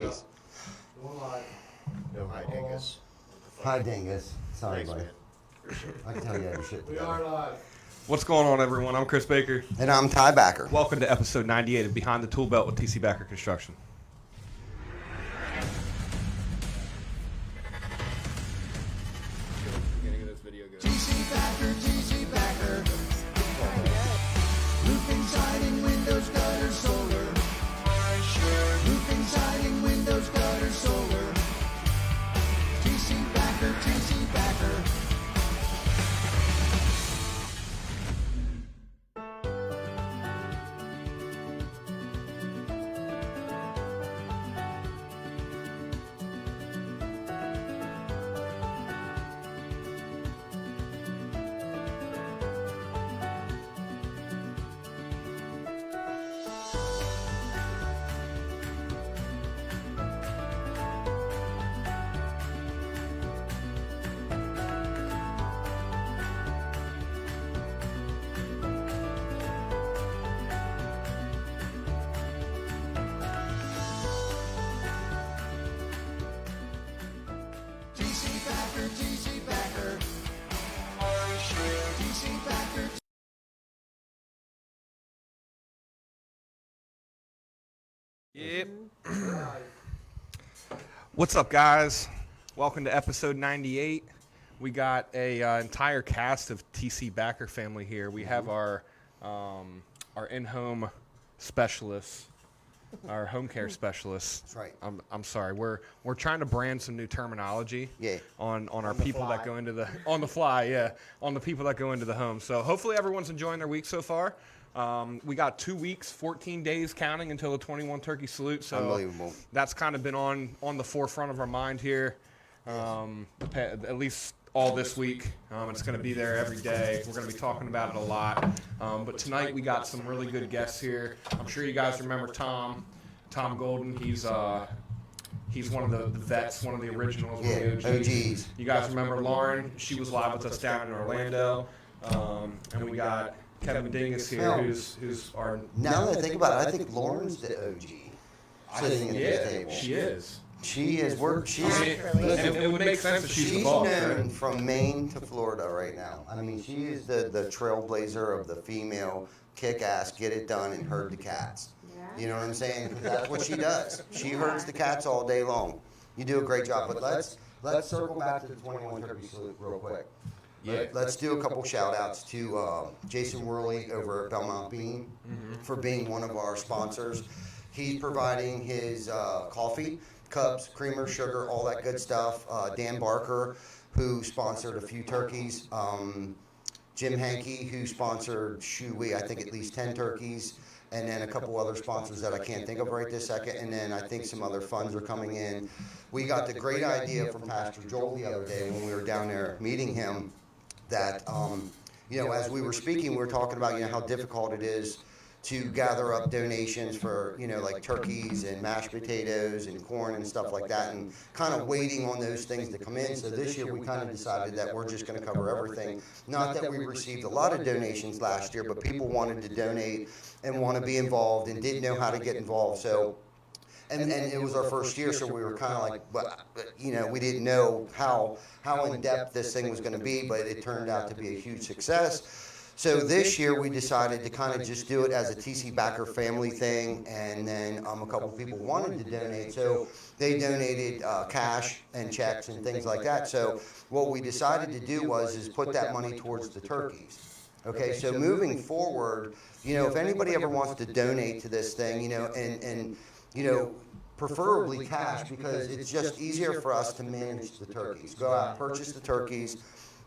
Peace. No, hi, Dingus. Hi, Dingus. Sorry, Thanks, buddy. man. Appreciate it. I can tell you every shit. We are live. What's going on, everyone? I'm Chris Baker. And I'm Ty Backer. Welcome to episode 98 of Behind the Toolbelt with TC Backer Construction. Beginning of this video goes. TC Backer. Roofing, siding, windows, gutter, solar. Roofing, siding, windows, gutter, solar. TC Backer, TC Backer. TC Backer, TC Backer. TC Backer. Yep. What's up, guys? Welcome to episode 98. We got a entire cast of TC Backer family here. We have our in-home specialists, our home care specialists. That's right. I'm sorry. We're trying to brand some new terminology. Yeah. On our the people that fly. go into the on the fly. Yeah. On the people that go into the home. So hopefully everyone's enjoying their week so far. We got 2 weeks, 14 days counting until the 21 turkey salute. So Unbelievable. that's kind of been on the forefront of our mind here, at least all this week. It's going to be there every day. We're going to be talking about it a lot. But tonight we got some really good guests here. I'm sure you guys remember Tom Golden. He's one of the vets, one of the originals, one Yeah, of the OGs. You guys remember Lauren? She was live with us down in Orlando. And we got Kevin Dingus here, who's our... Now that I think about it, I think Lauren's the OG sitting at this table. she is. She is work. She's I mean, it would make sense if she's the boss, known right? from Maine to Florida right now. I mean, she is the trailblazer of the female kick-ass, get it done, and herd the cats. You know what I'm saying? 'Cause that's what she does. She herds the cats all day long. You do a great job. But let's circle back to the 21 turkey salute real quick. Yeah. Let's do a couple shout outs to Jason Worley over at Belmont Bean for being one of our sponsors. He's providing his coffee, cups, creamer, sugar, all that good stuff. Dan Barker, who sponsored a few turkeys. Jim Hankey, who sponsored, I think at least 10 turkeys. And then a couple other sponsors that I can't think of right this second. And then I think some other funds are coming in. We got the great idea from Pastor Joel the other day when we were down there meeting him that, as we were speaking, we were talking about, how difficult it is to gather up donations for, like turkeys and mashed potatoes and corn and stuff like that, and kind of waiting on those things to come in. So this year we kind of decided that we're just going to cover everything. Not that we received a lot of donations last year, but people wanted to donate and want to be involved and didn't know how to get involved. So, and it was our first year, so we were kind of like, we didn't know how in depth this thing was going to be, but it turned out to be a huge success. So this year we decided to kind of just do it as a TC Backer family thing, and then a couple people wanted to donate, so they donated cash and checks and things like that. So what we decided to do is put that money towards the turkeys. Okay, so moving forward, if anybody ever wants to donate to this thing, and preferably cash, because it's just easier for us to manage the turkeys. Go out, purchase the turkeys.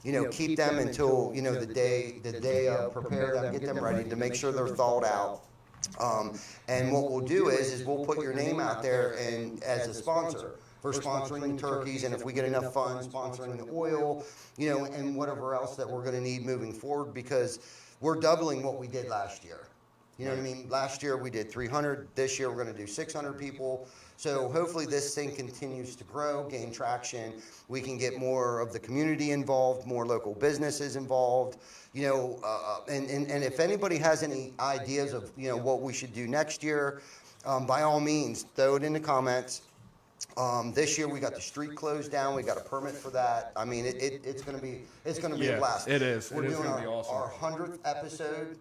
Keep them until, the day prepare them, get them ready to make sure they're thawed out. And what we'll do is we'll put your name out there and as a sponsor for sponsoring the turkeys, and if we get enough funds, sponsoring the oil, and whatever else that we're going to need moving forward, because we're doubling what we did last year. You know what I mean? Last year we did 300. This year we're going to do 600 people. So hopefully this thing continues to grow, gain traction. We can get more of the community involved, more local businesses involved. And if anybody has any ideas of what we should do next year, by all means throw it in the comments. This year we got the street closed down. We got a permit for that. I mean, it's gonna be Yeah, a blast. it is. We're It is doing gonna be awesome. our 100th episode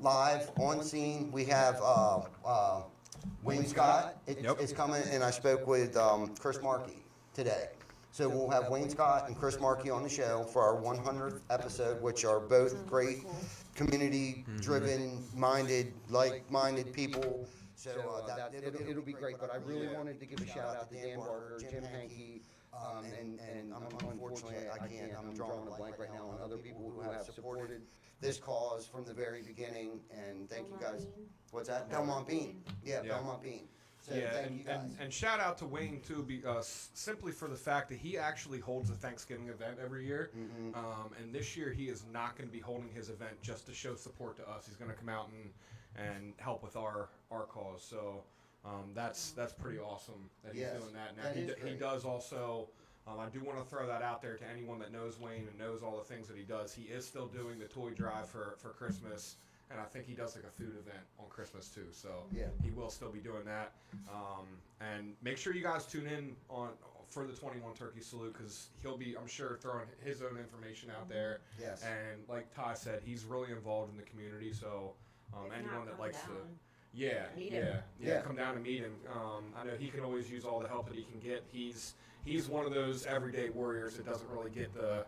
live on scene. We have Wayne Scott is coming, and I spoke with Chris Markey today. So we'll have Wayne Scott and Chris Markey on the show for our 100th episode, which are both great community-driven, like-minded people. So it'll be great. But I really wanted to give a shout out to Dan Barker, Jim Hankey, and unfortunately I can't. I'm drawing a blank right now on other people who have supported this cause from the very beginning. And thank you guys. What's that? Belmont Bean. Yeah, Belmont Bean. So thank you guys. And shout out to Wayne too, simply for the fact that he actually holds a Thanksgiving event every year. And this year he is not going to be holding his event just to show support to us. He's going to come out and help with our cause. So that's pretty awesome that he's doing that. Now he does also. I do want to throw that out there to anyone that knows Wayne and knows all the things that he does. He is still doing the toy drive for Christmas. And I think he does like a food event on Christmas too, so he will still be doing that. And make sure you guys tune in for the 21 Turkey Salute, because he'll be, I'm sure, throwing his own information out there. Yes. And like Ty said, he's really involved in the community, so anyone that likes to, come down and meet him. I know he can always use all the help that he can get. He's one of those everyday warriors that doesn't really get the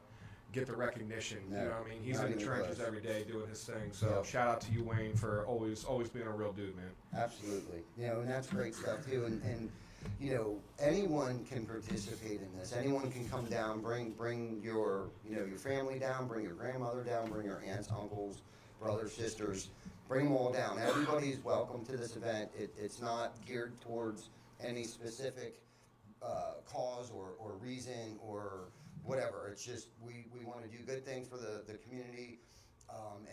recognition. No, you know what I mean? He's not in the even trenches close. every day doing his thing. So shout out to you, Wayne, for always being a real dude, man. Absolutely. And that's great stuff too. And anyone can participate in this. Anyone can come down, bring your your family down, bring your grandmother down, bring your aunts, uncles, brothers, sisters, bring them all down. Everybody's welcome to this event. It's not geared towards any specific cause or reason or whatever. It's just we want to do good things for the community,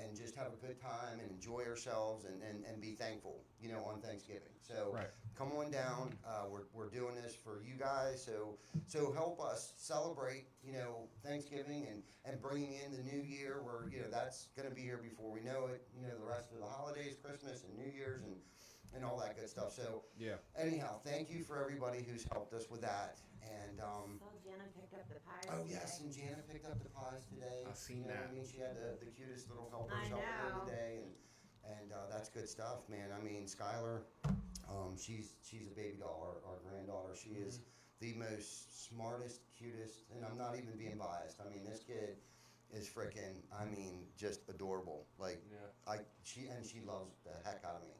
and just have a good time and enjoy ourselves and be thankful, on Thanksgiving. So come on down. We're doing this for you guys. So help us celebrate, Thanksgiving and bringing in the new year, where that's going to be here before we know it. The rest of the holidays, Christmas and New Year's and all that good stuff. So anyhow, thank you for everybody who's helped us with that. And Jana picked up the pies. oh yes, and Jana picked up the pies today. I've seen What I that. mean, she had the cutest little helpers I helping her know. today, and that's good stuff, man. I mean, Skylar, she's a baby doll, our granddaughter. She is the most smartest, cutest, and I'm not even being biased. I mean, this kid is freaking, just adorable. Like, she loves the heck out of me.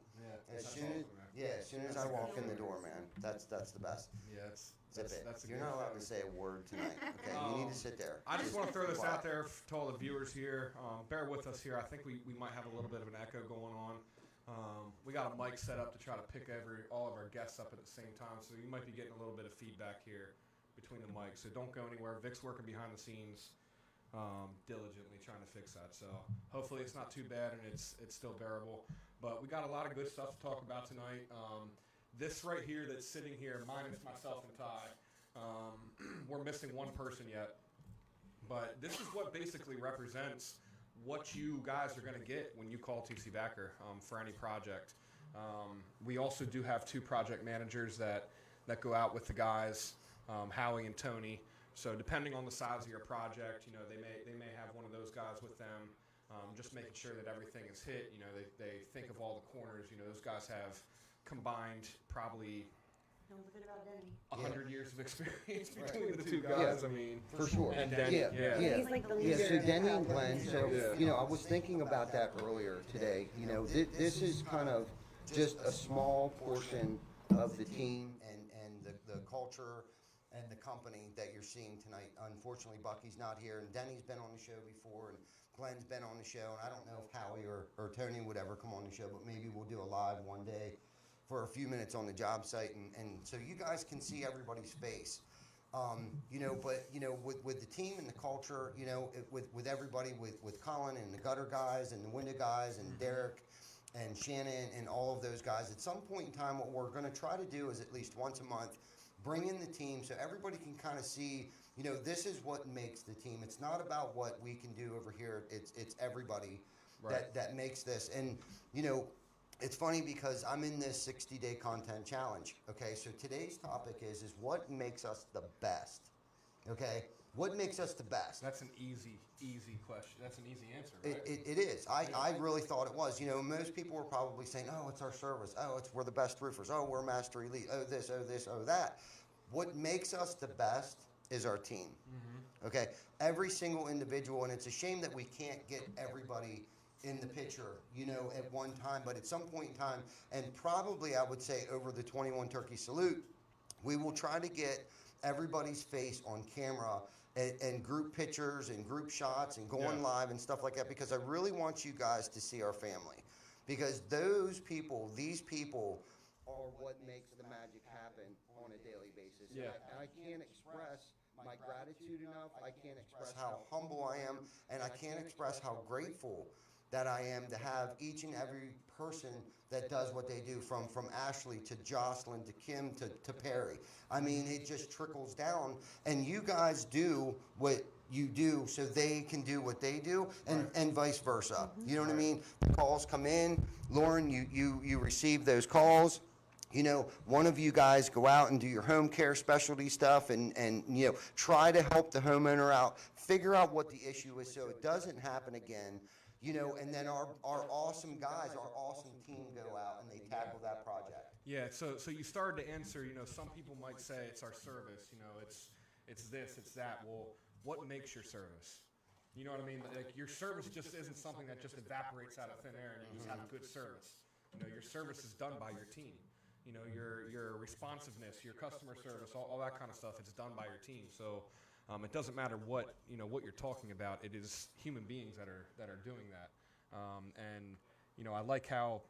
As soon as I walk in the door, man, that's the best. Yeah, Zip it. that's a You're good not allowed thing. to say a word tonight. Okay, you need to sit there. I just want to throw this out there to all the viewers here. Bear with us here. I think we might have a little bit of an echo going on. We got a mic set up to try to pick all of our guests up at the same time, so you might be getting a little bit of feedback here between the mics. So don't go anywhere. Vic's working behind the scenes, diligently trying to fix that. So hopefully it's not too bad and it's still bearable. But we got a lot of good stuff to talk about tonight. This right here that's sitting here, minus myself and Ty, we're missing one person yet. But this is what basically represents what you guys are going to get when you call TC Backer for any project. We also do have two project managers that go out with the guys, Howie and Tony. So depending on the size of your project, they may have one of those guys with them, just making sure that everything is hit. They think of all the corners. Those guys have combined probably Don't forget about Denny. 100 years of experience between the two guys. Yeah. I mean, For sure. and Denny, He's like the Yeah, leader. so Denny and Glenn, I was thinking about that earlier today. This is kind of just a small portion of the team and the culture and the company that you're seeing tonight. Unfortunately, Bucky's not here, and Denny's been on the show before, and Glenn's been on the show, and I don't know if Howie or Tony would ever come on the show, but maybe we'll do a live one day for a few minutes on the job site, and so you guys can see everybody's face. With the team and the culture, with everybody, with Colin and the gutter guys and the window guys and Derek and Shannon and all of those guys, at some point in time, what we're going to try to do is at least once a month, bring in the team so everybody can kind of see, this is what makes the team. It's not about what we can do over here. It's everybody that makes this. And, it's funny because I'm in this 60-day content challenge. Okay, so today's topic is what makes us the best. Okay, what makes us the best? That's an easy question. That's an easy answer, right? It is. I really thought it was. You know, most people were probably saying, oh, it's our service. Oh, we're the best roofers. Oh, we're Master Elite. Oh, this, oh, that. What makes us the best is our team. Okay, every single individual, and it's a shame that we can't get everybody in the picture, you know, at one time, but at some point in time, and probably I would say over the 21 Turkey Salute, we will try to get everybody's face on camera and group pictures and group shots and going live and stuff like that, because I really want you guys to see our family, because these people are what makes the magic happen on a daily basis. Yeah. And I can't express my gratitude enough. I can't express how humble I am, and I can't express how grateful that I am to have each and every person that does what they do, from Ashley to Jocelyn to Kim to Perry. I mean, it just trickles down, and you guys do what you do so they can do what they do, and vice versa. You know what I mean? The calls come in. Lauren, you receive those calls. You know, one of you guys go out and do your home care specialty stuff and you know, try to help the homeowner out, figure out what the issue is so it doesn't happen again. You know, and then our awesome guys, our awesome team go out and they tackle that project. Yeah, so you started to answer, you know, some people might say it's our service, you know, it's this, it's that. Well, what makes your service? You know what I mean? Like, your service just isn't something that just evaporates out of thin air and you just have good service. You know, your service is done by your team. You know, your responsiveness, your customer service, all that kind of stuff, it's done by your team. So it doesn't matter what you're talking about. It is human beings that are doing that. And you know, I like how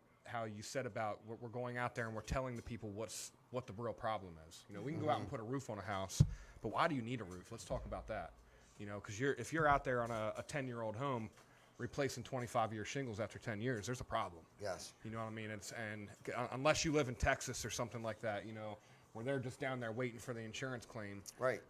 you said about we're going out there and we're telling the people what the real problem is. You know, we can go out and put a roof on a house, but why do you need a roof? Let's talk about that. You know, because if you're out there on a 10-year-old home replacing 25-year shingles after 10 years, there's a problem. Yes. You know what I mean? And unless you live in Texas or something like that, you know, where they're just down there waiting for the insurance claim. Right.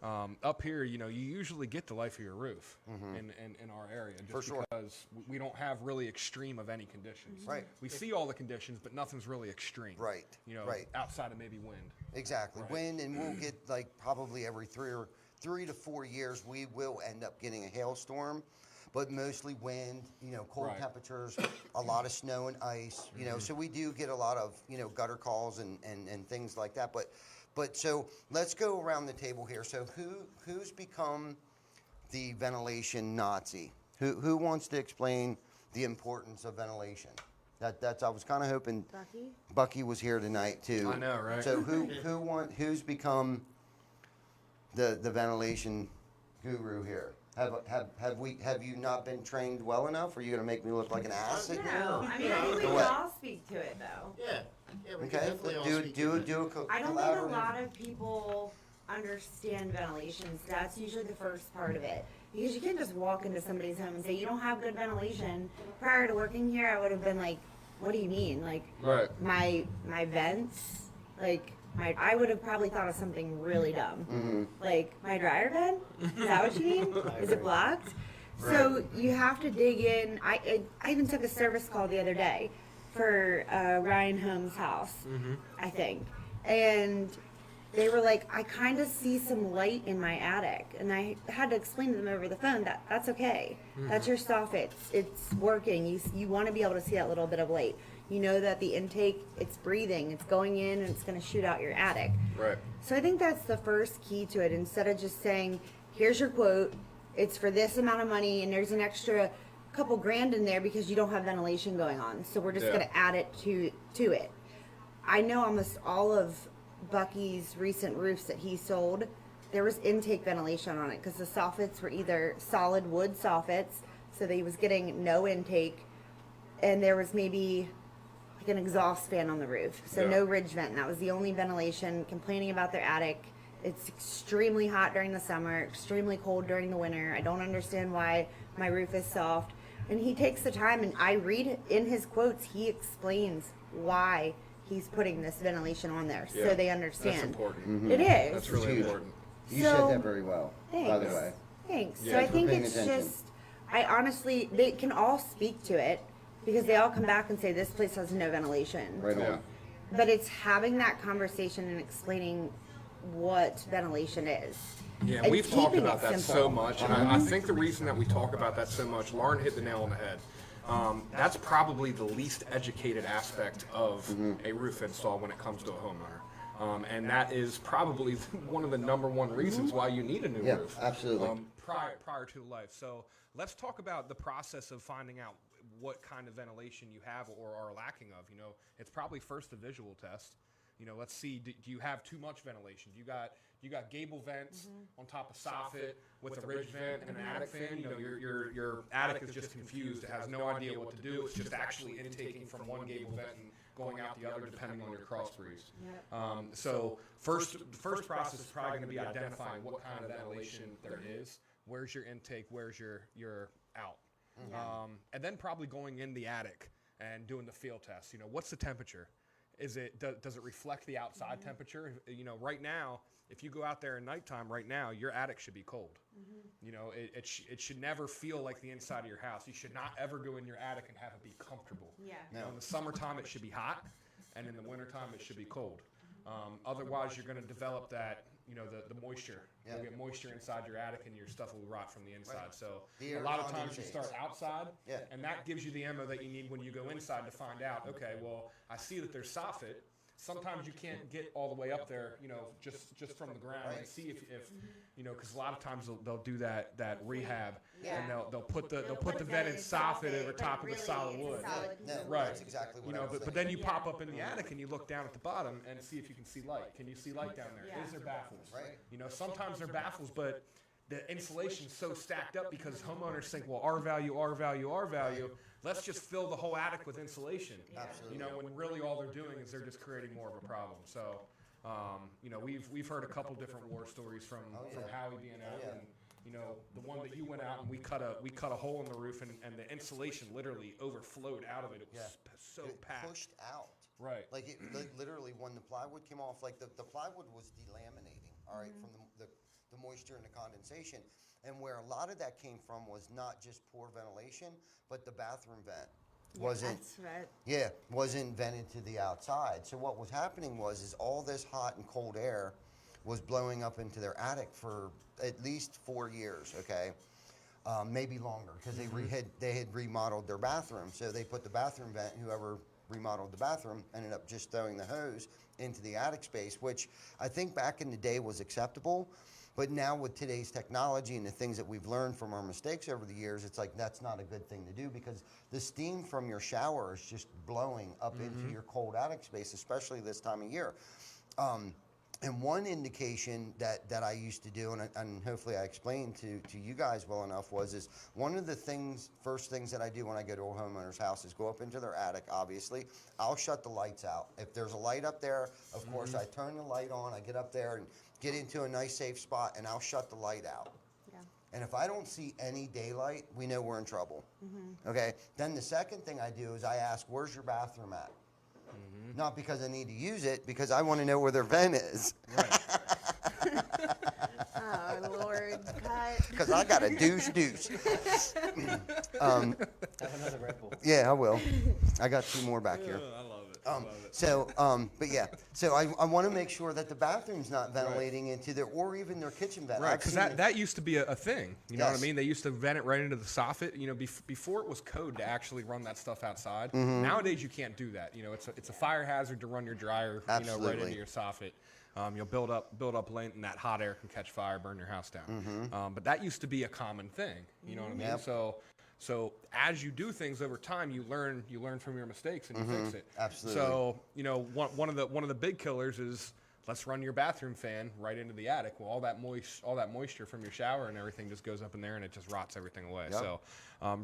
Up here, you know, you usually get the life of your roof in our area, just For sure. because we don't have really extreme of any conditions. Right. We see all the conditions, but nothing's really extreme. Right. You know, Right. outside of maybe wind. Exactly. Right. Wind, and we'll get like probably every 3 to 4 years we will end up getting a hailstorm, but mostly wind, you know, cold Right. temperatures, a lot of snow and ice, you know, so we do get a lot of, you know, gutter calls and things like that. But so let's go around the table here. So who's become the ventilation Nazi? Who wants to explain the importance of ventilation? That's I was kind of hoping Bucky was here tonight too. I know, right? So who's become the ventilation guru here? Have you not been trained well enough? Or are you going to make me look like an ass? No, I mean, I think we can What? all speak to it though. Yeah, we can Okay, definitely all do speak a I don't think a collaborative. lot of people understand ventilation. So that's usually the first part of it. Because you can't just walk into somebody's home and say, you don't have good ventilation. Prior to working here, I would have been like, what do you mean? Like, Right. my vents, like, I would have probably thought of something really dumb. Like, my dryer vent? Is that what you mean? Is it blocked? So you have to dig in. I even took a service call the other day for Ryan Holmes' house, I think. And they were like, I kind of see some light in my attic. And I had to explain to them over the phone that that's okay. That's your soffit. It's working. You want to be able to see that little bit of light. You know that the intake, it's breathing. It's going in and it's going to shoot out your attic. Right. So I think that's the first key to it. Instead of just saying, here's your quote. It's for this amount of money and there's an extra couple grand in there because you don't have ventilation going on. So we're just Yeah. going to add it to it. I know almost all of Bucky's recent roofs that he sold, there was intake ventilation on it because the soffits were either solid wood soffits, so that he was getting no intake, and there was maybe like an exhaust fan on the roof, so Yeah. no ridge vent. And that was the only ventilation. Complaining about their attic. It's extremely hot during the summer, extremely cold during the winter. I don't understand why my roof is soft. And he takes the time, and I read in his quotes, he explains why he's putting this ventilation on there, Yeah. so they understand. That's important. It is. That's really Huge. important. You So- said that very well, Thanks. by the way. Thanks. Yeah, So I for think paying it's attention. just, I honestly, they can all speak to it, because they all come back and say this place has no ventilation. Right Yeah. on. But it's having that conversation and explaining what ventilation is. Yeah, And we've talked keeping about it that simple. so much, and I think the reason that we talk about that so much, Lauren hit the nail on the head. That's probably the least educated aspect of a roof install when it comes to a homeowner. And that is probably one of the number one reasons why you need a new Yeah, roof. absolutely. Prior to life. So let's talk about the process of finding out what kind of ventilation you have or are lacking of. You know, it's probably first a visual test. You know, let's see, do you have too much ventilation? You got gable vents on top of soffit with a ridge vent and an attic fan. You know, your attic is just confused. It has no idea what to do. It's just actually intaking from one gable vent and going out the other depending on your cross breeze. Yep. So the first process is probably going to be identifying what kind of ventilation there is. Where's your intake? Where's your out? Yeah. And then probably going in the attic and doing the field test. You know, what's the temperature? Does it reflect the outside temperature? You know, right now, if you go out there at nighttime, right now, your attic should be cold. You know, it should never feel like the inside of your house. You should not ever go in your attic and have it be comfortable. Yeah. You know, in the summertime, it should be hot, and in the wintertime, it should be cold. Otherwise, you're going to develop that, you know, the moisture. Yeah. You'll get moisture inside your attic, and your stuff will rot from the inside. Right. So The a air lot of times you condensates. start outside, Yeah. and that gives you the ammo that you need when you go inside to find out, okay, well, I see that there's soffit. Sometimes you can't get all the way up there, you know, just from the ground and see if you know, because a lot of times they'll do that rehab, Yeah. and they'll put the vented soffit over top of the solid wood. No, Right. that's exactly what You I know, was but then you thinking. pop up in the attic and you look down at the bottom and see if you can see light. Can you see light down there? Yeah. Is there baffles? Right. You know, sometimes they're baffles, but the insulation's so stacked up because homeowners think, well, R value, R value, R value. Let's just fill the whole attic with insulation. Absolutely. You know, when really all they're doing is they're just creating more of a problem. So, you know, we've heard a couple different war stories from Howie being out, and you know, the one that you went out and we cut a hole in the roof, and the insulation literally overflowed out of it. It was so It packed. pushed out. Right. Like it literally, when the plywood came off, like the plywood was delaminating, all right, from the moisture and the condensation. And where a lot of that came from was not just poor ventilation, but the bathroom vent wasn't That's right. wasn't vented to the outside. So what was happening was all this hot and cold air was blowing up into their attic for at least 4 years, okay? Maybe longer, because they had remodeled their bathroom. So they put the bathroom vent, whoever remodeled the bathroom ended up just throwing the hose into the attic space, which I think back in the day was acceptable. But now with today's technology and the things that we've learned from our mistakes over the years, it's like that's not a good thing to do, because the steam from your shower is just blowing up into your cold attic space, especially this time of year. And one indication that I used to do, and hopefully I explained to you guys well enough, is one of the first things that I do when I go to a homeowner's house is go up into their attic, obviously. I'll shut the lights out. If there's a light up there, of course, I turn the light on, I get up there and get into a nice safe spot, and I'll shut the light out. Yeah. And if I don't see any daylight, we know we're in trouble. Okay? Then the second thing I do is I ask, where's your bathroom at? Not because I need to use it, because I want to know where their vent is. Oh, Lord, cut. Because I got a douche. Have another Red Bull. Yeah, I will. I got 2 more back here. I love it. But yeah. So I want to make sure that the bathroom's not ventilating into their, or even their kitchen vent. Right, I've because seen it- that used to be a thing. You know what I Yes. mean? They used to vent it right into the soffit. You know, before it was code to actually run that stuff outside. Mm-hmm. Nowadays, you can't do that. You know, it's a fire hazard to run your dryer. You know, right Absolutely. into your soffit. You'll build up lint, and that hot air can catch fire, burn your house down. But that used to be a common thing. You know what I mean? Yep. So as you do things over time, you learn from your mistakes and you fix it. Absolutely. So you know, one of the big killers is, let's run your bathroom fan right into the attic. Well, all that moisture from your shower and everything just goes up in there, and it just rots everything away. Yep. So,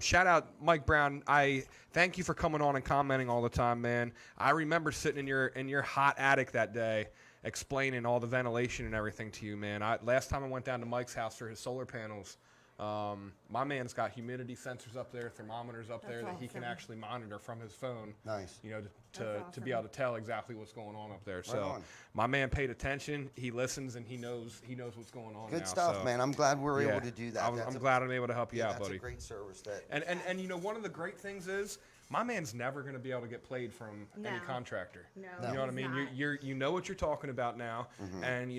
shout out Mike Brown. I thank you for coming on and commenting all the time, man. I remember sitting in your hot attic that day, explaining all the ventilation and everything to you, man. Last time I went down to Mike's house for his solar panels. My man's got humidity sensors up there, thermometers up there that he can awesome. actually monitor from his phone. Nice. You know, to That's be awesome. able to tell exactly what's going on up there. So on. my man paid attention. He listens and he knows what's going on. Good now, stuff, so, man. I'm glad we're yeah, able to do that. I'm glad I'm able to help you out, that's buddy. a great service. That And you know, one of the great things is my man's never going to be able to get played from any No. contractor. No, You know what I he's mean? not. You know what you're talking about now, and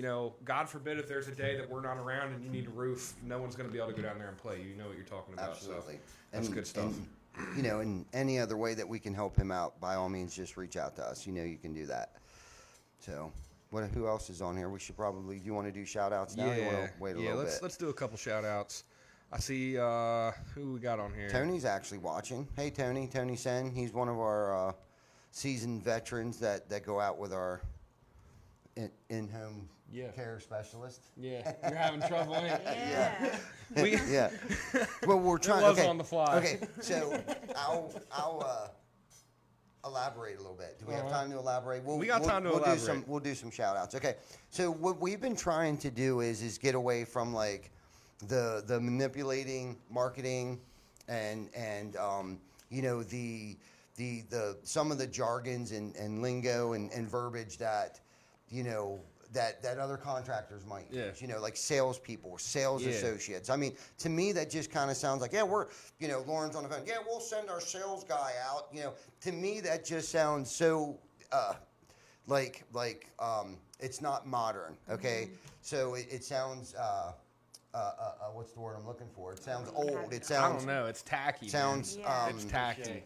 God forbid if there's a day that we're not around and you need a roof, no one's going to be able to go down there and play. You know what you're talking about. Absolutely. So that's good stuff. And, in any other way that we can help him out, by all means, just reach out to us. You can do that. So, who else is on here? We should probably. Do you want to do shout outs now? Or you want to wait a little bit? Let's do a couple shout outs. I see who we got on here. Tony's actually watching. Hey, Tony Sen. He's one of our seasoned veterans that go out with our in-home care specialist. Yeah, you're having trouble, ain't you? Yeah. Yeah. Well, we're trying. was Okay. on the fly. Okay. So I'll elaborate a little bit. Do we have time to elaborate? We got time to elaborate. We'll do some shout outs. Okay. So what we've been trying to do is get away from like the manipulating marketing and the some of the jargons and lingo and verbiage that that other contractors might use, like salespeople, sales associates. I mean, to me, that just kind of sounds like, we're, Lauren's on the phone. Yeah, we'll send our sales guy out. To me, that just sounds so, like it's not modern. Okay, so it sounds, what's the word I'm looking for? It sounds old. It I sounds. don't know. It's tacky. Sounds. Man. It's tacky.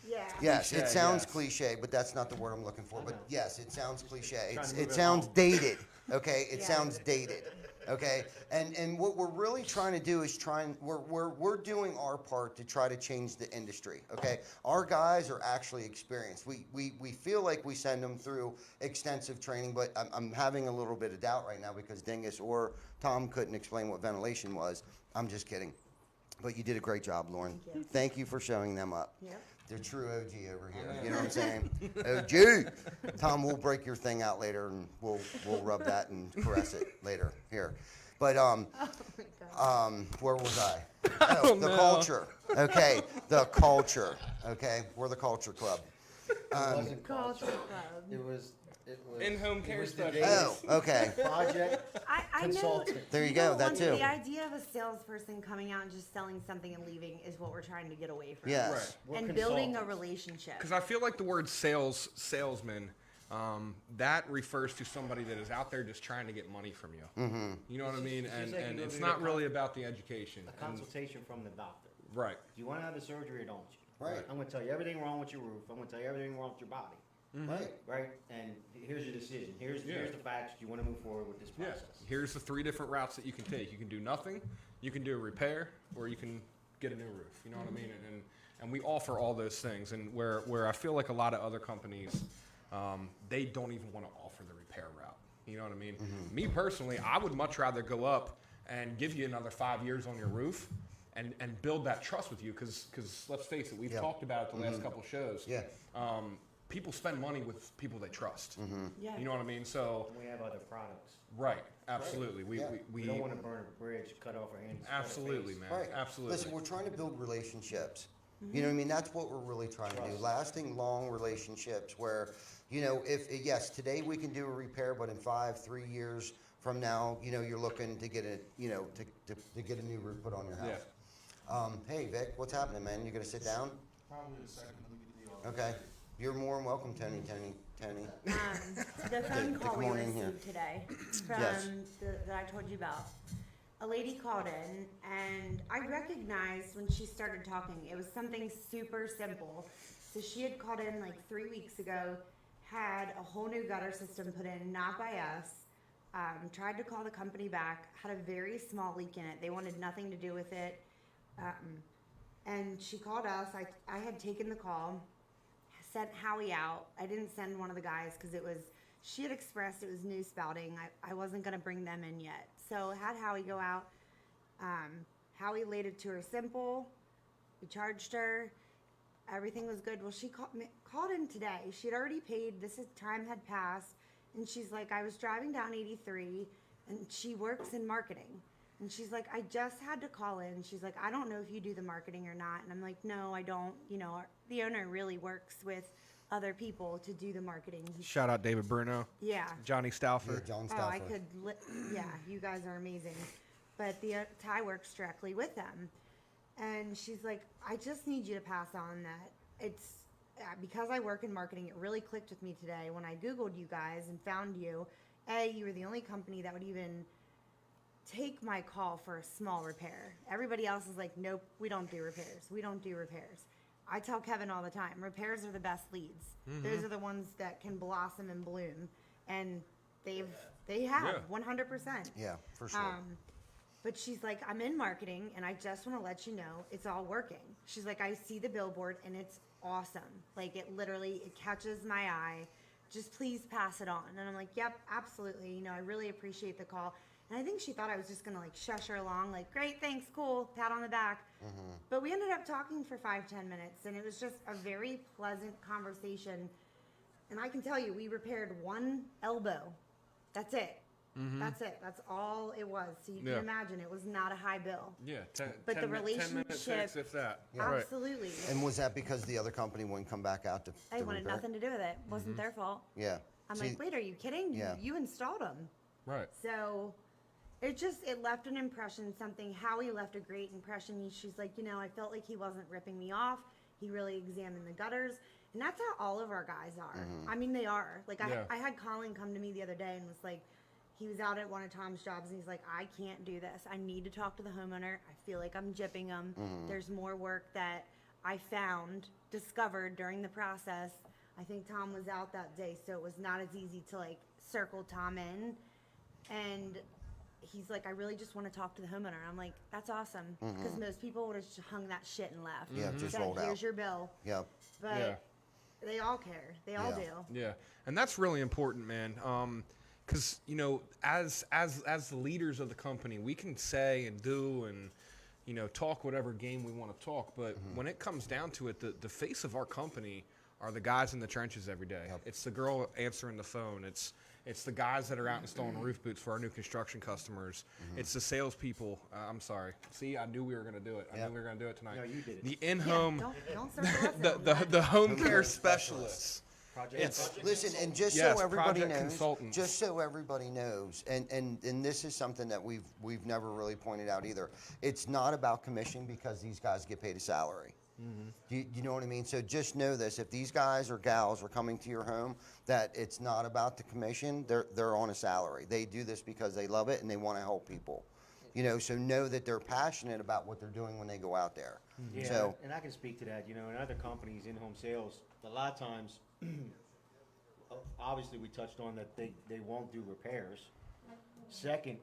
Yeah. Yes, it Cliche, sounds yes. cliche, but that's not the word I'm looking for. But yes, it sounds cliche. Trying to It move it sounds along. dated. Okay, it Yeah. sounds dated. Okay, and what we're really trying to do is we're doing our part to try to change the industry. Okay, our guys are actually experienced. We feel like we send them through extensive training, but I'm having a little bit of doubt right now because Dingus or Tom couldn't explain what ventilation was. I'm just kidding. But you did a great job, Lauren. Thank you. Thank you for showing them up. Yep. They're true OG over here. You know what I'm saying? OG. Tom, we'll break your thing out later, and we'll rub that and caress it later. Here, but Oh my God. where was I? don't The know. culture. Okay, the culture. Okay, we're the culture club. It wasn't Culture culture. Club. It was In-home it care was the specialist. Oh, okay. project I know. consultant. There you go. That want too. The idea of a salesperson coming out and just selling something and leaving is what we're trying to get away from. Yes. Right. We're And building a consultants. relationship. Because I feel like the word salesman, that refers to somebody that is out there just trying to get money from you. Mm-hmm. You know what I mean? just And like you and go it's to not the really about the education. A And- consultation from the doctor. right. Do you want to have the surgery or don't you? Right. I'm going to tell you everything wrong with your roof. I'm going to tell you everything wrong with your body. Right. Right? And here's your decision. Here's the facts. Do you want to move forward with this Yeah. process? Here's the 3 different routes that you can take. You can do nothing, you can do a repair, or you can get a new roof. You know what I mean? And we offer all those things. And where I feel like a lot of other companies, they don't even want to offer the repair route. You know what I mean? Me personally, I would much rather go up and give you another 5 years on your roof and build that trust with you. Because let's face it, we've Yeah. talked about it the last couple shows. Yeah. People spend money with people they trust. Yeah. You know what I mean? So, And we have other products. right, absolutely. Yeah. We don't want to burn a bridge, cut off our hands. cut our Absolutely, face. man. Right. Absolutely. Listen, we're trying to build relationships. You know what I mean? That's what we're really trying to do. Trust. Lasting, long relationships where, if yes, today we can do a repair, but in 3 years from now, you're looking to get a, to get a new roof put on your house. Hey, Vic, what's happening, man? You gonna sit down? Probably a second. Let me get the Okay. You're more than welcome, Tony. The phone to call come we on in here. received today from Yes. that I told you about. A lady called in, and I recognized when she started talking, it was something super simple. So she had called in like 3 weeks ago, had a whole new gutter system put in, not by us. Tried to call the company back, had a very small leak in it. They wanted nothing to do with it. And she called us. I had taken the call, sent Howie out. I didn't send one of the guys because she had expressed it was new spouting. I wasn't going to bring them in yet. So had Howie go out. Howie laid it to her simple. We charged her. Everything was good. Well, she called in today. She had already paid. Time had passed. And she's like, I was driving down 83, and she works in marketing. And she's like, I just had to call in. She's like, I don't know if you do the marketing or not. And I'm like, no, I don't. The owner really works with other people to do the marketing. Shout out David Bruno, Yeah. Johnny Yeah, Stauffer. John Oh, I Stauffer. could. Yeah, you guys are amazing. But the Ty works directly with them, and she's like, I just need you to pass on that it's because I work in marketing, it really clicked with me today when I Googled you guys and found you. You were the only company that would even take my call for a small repair. Everybody else is like, nope, we don't do repairs. We don't do repairs. I tell Kevin all the time, repairs are the best leads. Those are the ones that can blossom and bloom. And they have 100%. Yeah, for sure. But she's like, I'm in marketing, and I just want to let you know it's all working. She's like, I see the billboard, and it's awesome. Like, it catches my eye. Just please pass it on. And I'm like, yep, absolutely. You know, I really appreciate the call. And I think she thought I was just going to, like, shush her along, like, great, thanks, cool, pat on the back. But we ended up talking for 5-10 minutes, and it was just a very pleasant conversation. And I can tell you, we repaired one elbow. That's it. That's it. That's all it was. So you can imagine it was not a high bill. Yeah, But the 10 minute relationship, fix, if that. Right. absolutely. And was that because the other company wouldn't come back out to They wanted repair? nothing to do with it. Wasn't their fault. Yeah. I'm See, like, wait, are you kidding? Yeah. You installed them. Right. So it left an impression, something. Howie left a great impression. She's like, you know, I felt like he wasn't ripping me off. He really examined the gutters. And that's how all of our guys are. I mean, they are. Like, I had Colin come to me the other day and was like, he was out at one of Tom's jobs and he's like, I can't do this. I need to talk to the homeowner. I feel like I'm gypping him. There's more work that I discovered during the process. I think Tom was out that day, so it was not as easy to, like, circle Tom in. And he's like, I really just want to talk to the homeowner. I'm like, that's awesome. Because most people would have just hung that shit and left. Yeah, just Said, rolled out. Here's your bill. Yep. But they all care. They all do. Yeah, and that's really important, man. Because you know, as the leaders of the company, we can say and do and you know talk whatever game we want to talk, but when it comes down to it, the face of our company are the guys in the trenches every day. Yep. It's the girl answering the phone. It's the guys that are out installing roof boots for our new construction customers. It's the salespeople. I'm sorry. See, I knew we were going to do it. I knew we were going to do it tonight. No, you did it. The in-home, Don't circle us in. the home care specialists. Project It's Listen, and just Yes, so everybody project knows, consultants. and this is something that we've never really pointed out either. It's not about commission because these guys get paid a salary. You know what I mean? So just know this: if these guys or gals are coming to your home, that it's not about the commission. They're on a salary. They do this because they love it and they want to help people. You know, so know that they're passionate about what they're doing when they go out there. Yeah, So and I can speak to that. You know, in other companies, in-home sales, a lot of times, obviously we touched on that they won't do repairs. Second,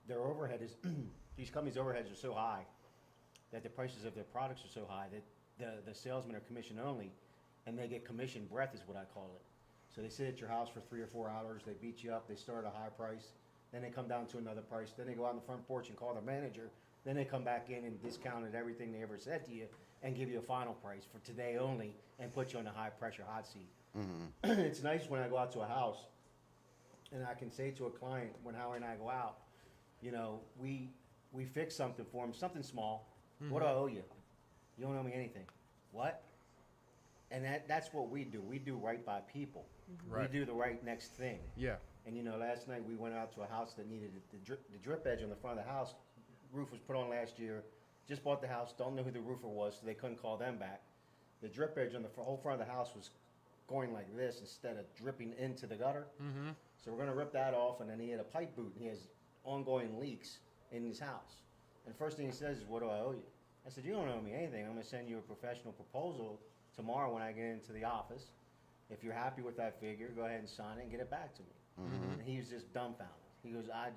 their overhead is, these companies' overheads are so high that the prices of their products are so high that the salesmen are commission only, and they get commission breath is what I call it. So they sit at your house for 3 or 4 hours, they beat you up, they start at a high price, then they come down to another price, then they go out on the front porch and call their manager, then they come back in and discounted everything they ever said to you and give you a final price for today only and put you on a high pressure hot seat. It's nice when I go out to a house and I can say to a client when Howard and I go out, you know, we fix something for them, something small. What do I owe you? You don't owe me anything. What? And that's what we do. We do right by people. Right. We do the right next thing. Yeah. And you know, last night we went out to a house that needed the drip edge on the front of the house. Roof was put on last year. Just bought the house. Don't know who the roofer was, so they couldn't call them back. The drip edge on the whole front of the house was going like this instead of dripping into the gutter. So we're gonna rip that off, and then he had a pipe boot, and he has ongoing leaks in his house. And the first thing he says is, "What do I owe you?" I said, "You don't owe me anything. I'm gonna send you a professional proposal tomorrow when I get into the office. If you're happy with that figure, go ahead and sign it and get it back to me." And he was just dumbfounded. He goes, I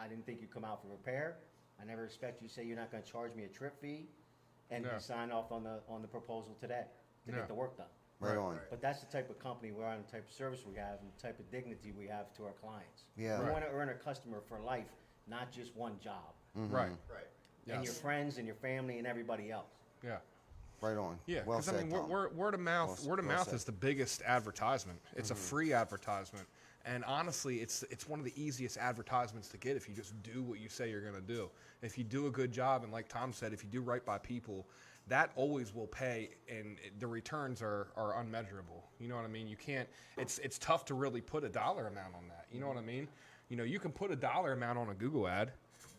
didn't think you'd come out for repair. I never expect you to say you're not gonna charge me a trip fee and No. sign off on the proposal today to No. get the work done. right on. But that's the type of company we're on, the type of service we have, and the type of dignity we have to our clients. Yeah. We Right. want to earn a customer for life, not just one job. Right. Right. And your Yes. friends and your family and everybody else. Yeah. Right on. Yeah, Well because said, I mean, Tom. word of mouth, Well word of well mouth said. is the biggest advertisement. It's a free advertisement, and honestly, it's one of the easiest advertisements to get if you just do what you say you're going to do. If you do a good job, and like Tom said, if you do right by people, that always will pay, and the returns are unmeasurable. You know what I mean? You can't. It's tough to really put a dollar amount on that. You know what I mean? You know, you can put a dollar amount on a Google ad.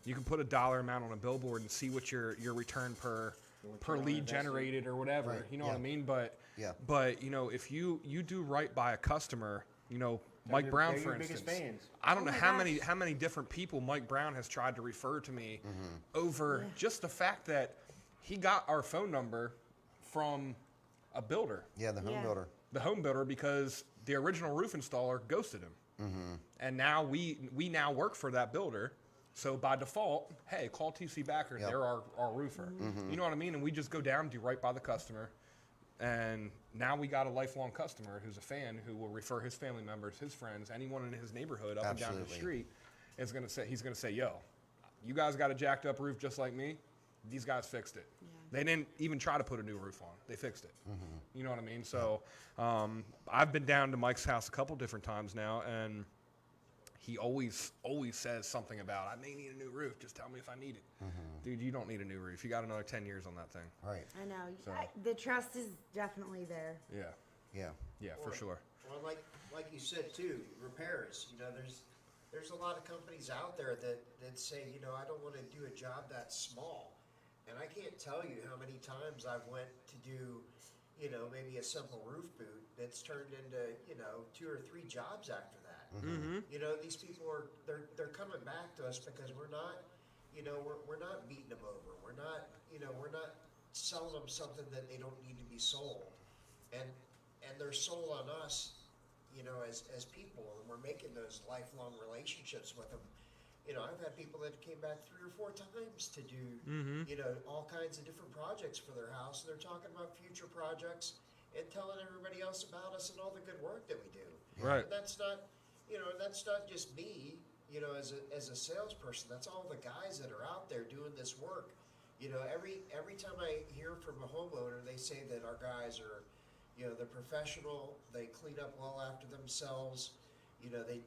You can put a dollar amount on a billboard and see what your return per per return on lead investment. generated or whatever. Right. You know what I mean? But Yeah. but you know, if you do right by a customer, you know, Mike your- Brown they're for your biggest instance. fans. I don't Oh know my how gosh. many different people Mike Brown has tried to refer to me over just the fact that he got our phone number from a builder, Yeah, the home Yeah. builder. the home builder, because the original roof installer ghosted him. And now we now work for that builder. So by default, hey, call TC Backer. Yep. They're our roofer. You know what I mean? And we just go down, do right by the customer. And now we got a lifelong customer who's a fan who will refer his family members, his friends, anyone in his neighborhood up and down the Absolutely. street. He's gonna say, yo, you guys got a jacked up roof just like me. These guys fixed it. Yeah. They didn't even try to put a new roof on. They fixed it. You know what I mean? So I've been down to Mike's house a couple different times now, and he always says something about, I may need a new roof. Just tell me if I need it. Dude, you don't need a new roof. You got another 10 years on that thing. Right. I know. So- The trust is definitely there. Yeah. Yeah. Yeah, for sure. Well, like you said too, repairs. You know, there's a lot of companies out there that say, you know, I don't want to do a job that small, and I can't tell you how many times I've went to do, you know, maybe a simple roof boot that's turned into, you know, 2 or 3 jobs after that. You know, these people they're coming back to us because we're not, you know, we're not beating them over. We're not, you know, we're not selling them something that they don't need to be sold, and they're sold on us, you know, as people, and we're making those lifelong relationships with them. You know, I've had people that came back 3 or 4 times to do, you know, all kinds of different projects for their house, and they're talking about future projects and telling everybody else about us and all the good work that we do. Right. And that's not, you know, that's not just me, you know, as a salesperson. That's all the guys that are out there doing this work. You know, every time I hear from a homeowner, they say that our guys are, you know, they're professional. They clean up well after themselves. You know, they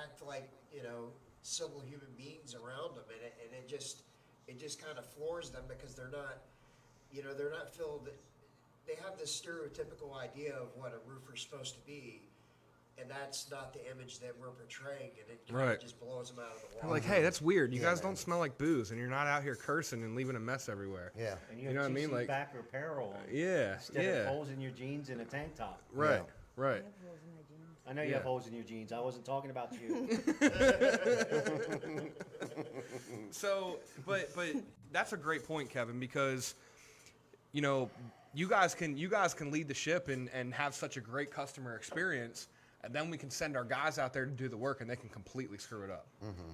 act like, you know, civil human beings around them, and it just kind of floors them because they're not, you know, they're not filled. They have this stereotypical idea of what a roofer's supposed to be, and that's not the image that we're portraying, and it kind Right. of just blows them out of the They're water. like, hey, that's weird. You Yeah, guys man. don't smell like booze, and you're not out here cursing and leaving a mess everywhere. Yeah. And You know what I mean? Like, backer apparel. yeah, Instead yeah. of holes in your jeans and a tank top. Right, Yeah. right. I know you Yeah. have holes in your jeans. I wasn't talking about you. So, but that's a great point, Kevin, because you know you guys can lead the ship and have such a great customer experience, and then we can send our guys out there to do the work, and they can completely screw it up.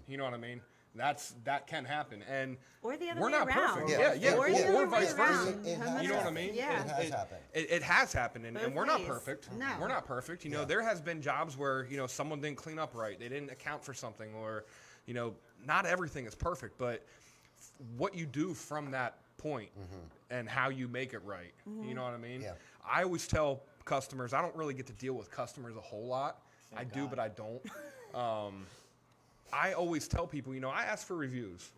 You know what I mean? That can happen, and Or the other we're way not around. perfect. Yeah. Yeah, Or the or other way vice versa. around. It has You know what I mean? Yeah. It has happened. It has happened, and Both we're not ways. perfect. No. We're not perfect. You know, Yeah. there has been jobs where, you know, someone didn't clean up right. They didn't account for something, or, you know, not everything is perfect, but what you do from that point and how you make it right. You know what I mean? Yeah. I always tell customers, I don't really get to deal with customers a whole lot. I do, God. but I don't. I always tell people, you know, I ask for reviews.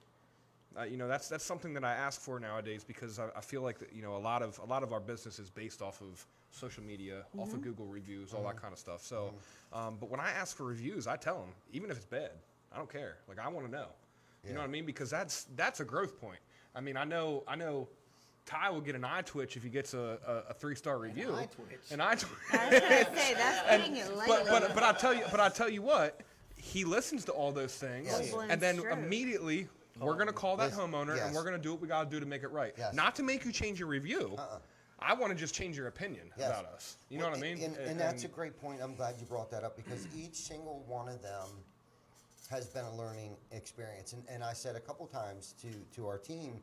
You know, that's something that I ask for nowadays because I feel like that, you know, a lot of our business is based off of social media, off of Google reviews, all that kind of stuff. So, but when I ask for reviews, I tell them, even if it's bad, I don't care. Like, I want to know. You know what I mean? Because that's a growth point. I mean, I know Ty will get an eye twitch if he gets a 3-star review. eye twitch. An eye twitch. I was gonna say that's putting it lightly. But I tell you what, he listens to all those things, Yes. and then Stroke. immediately we're gonna call that Yes. homeowner, Yes. and we're gonna do what we gotta do to make it right. Yes. Not to make you change your review. I want to just change your opinion Yes. about us. You know what I mean? And that's a great point. I'm glad you brought that up because each single one of them has been a learning experience. And I said a couple times to our team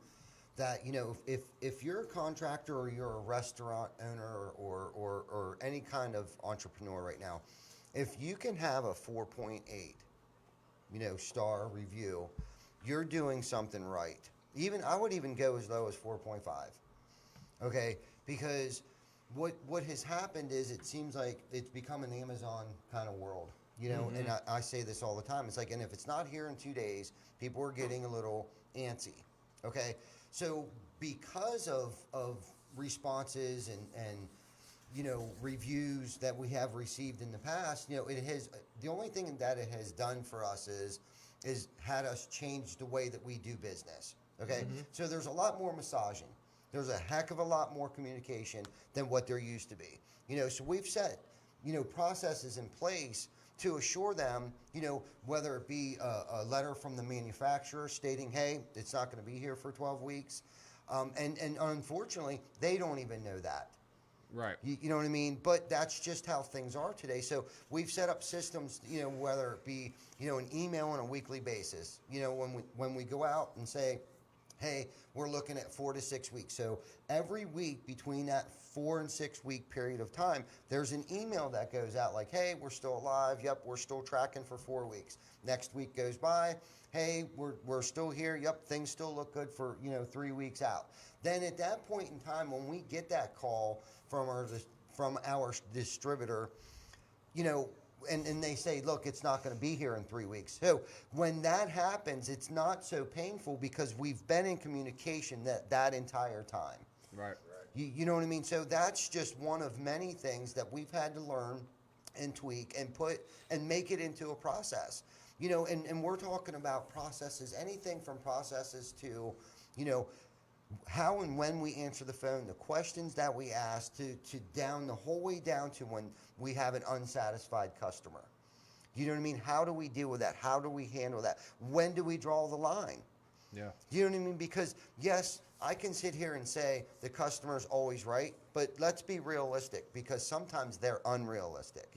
that, you know, if you're a contractor or you're a restaurant owner or any kind of entrepreneur right now, if you can have a 4.8, you know, star review, you're doing something right. I would even go as low as 4.5. Okay, because what has happened is it seems like it's become an Amazon kind of world, you know. And I say this all the time. It's like, and if it's not here in 2 days, people are getting a little antsy. Okay, so because of responses and you know, reviews that we have received in the past, you know, it has, the only thing that it has done for us is had us change the way that we do business. Okay, so there's a lot more massaging. There's a heck of a lot more communication than what there used to be. So we've set, processes in place to assure them, whether it be a letter from the manufacturer stating, hey, it's not going to be here for 12 weeks. And unfortunately, they don't even know that. Right. You know what I mean? But that's just how things are today. So we've set up systems, whether it be, an email on a weekly basis, when we go out and say, hey, we're looking at 4 to 6 weeks. So every week between that 4 and 6 week period of time, there's an email that goes out like, hey, we're still alive. Yep, we're still tracking for 4 weeks. Next week goes by. Hey, we're still here. Yep, things still look good for 3 weeks out. Then at that point in time, when we get that call from our distributor, and they say, look, it's not going to be here in 3 weeks. So when that happens, it's not so painful because we've been in communication that entire time. Right. You know what I mean? So that's just one of many things that we've had to learn and tweak and put and make it into a process. And we're talking about processes, anything from processes to, how and when we answer the phone, the questions that we ask, to down the whole way down to when we have an unsatisfied customer. You know what I mean? How do we deal with that? How do we handle that? When do we draw the line? Yeah. You know what I mean? Because yes, I can sit here and say the customer's always right, but let's be realistic because sometimes they're unrealistic.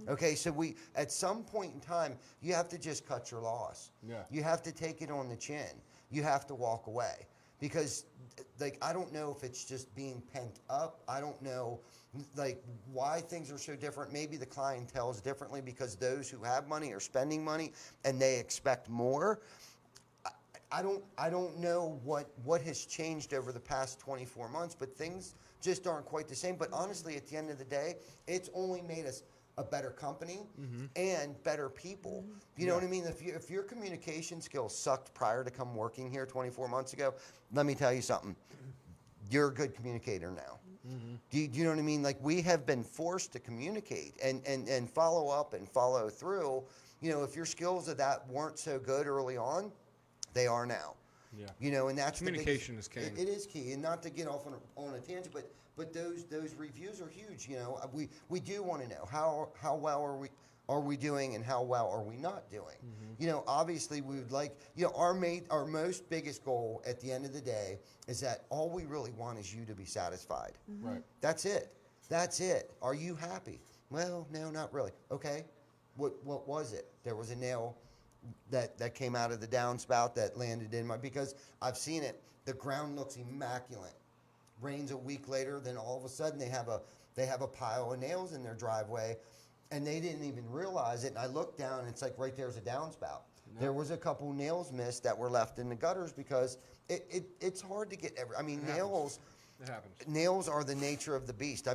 Okay, so at some point in time, you have to just cut your loss. Yeah. You have to take it on the chin. You have to walk away. Because, I don't know if it's just being pent up. I don't know, why things are so different. Maybe the clientele is differently because those who have money are spending money and they expect more. I don't know what has changed over the past 24 months, but things just aren't quite the same. But honestly, at the end of the day, it's only made us a better company and better people. You know what I mean? If your communication skills sucked prior to come working here 24 months ago, let me tell you something. You're a good communicator now. Do you know what I mean? We have been forced to communicate and follow up and follow through. If your skills of that weren't so good early on, they are now. Yeah. And that's Communication is king. It is key, and not to get off on a tangent, but those reviews are huge. We do want to know how well are we doing and how well are we not doing. Obviously we would like our most biggest goal at the end of the day is that all we really want is you to be satisfied. Right. That's it. Are you happy? Well, no, not really. Okay, what was it? There was a nail that came out of the downspout that landed in because I've seen it. The ground looks immaculate. Rains a week later, then all of a sudden they have a pile of nails in their driveway, and they didn't even realize it. And I looked down, and it's right there's a downspout. No. There was a couple nails missed that were left in the gutters because it's hard to get nails. It happens. Nails are the nature of the beast.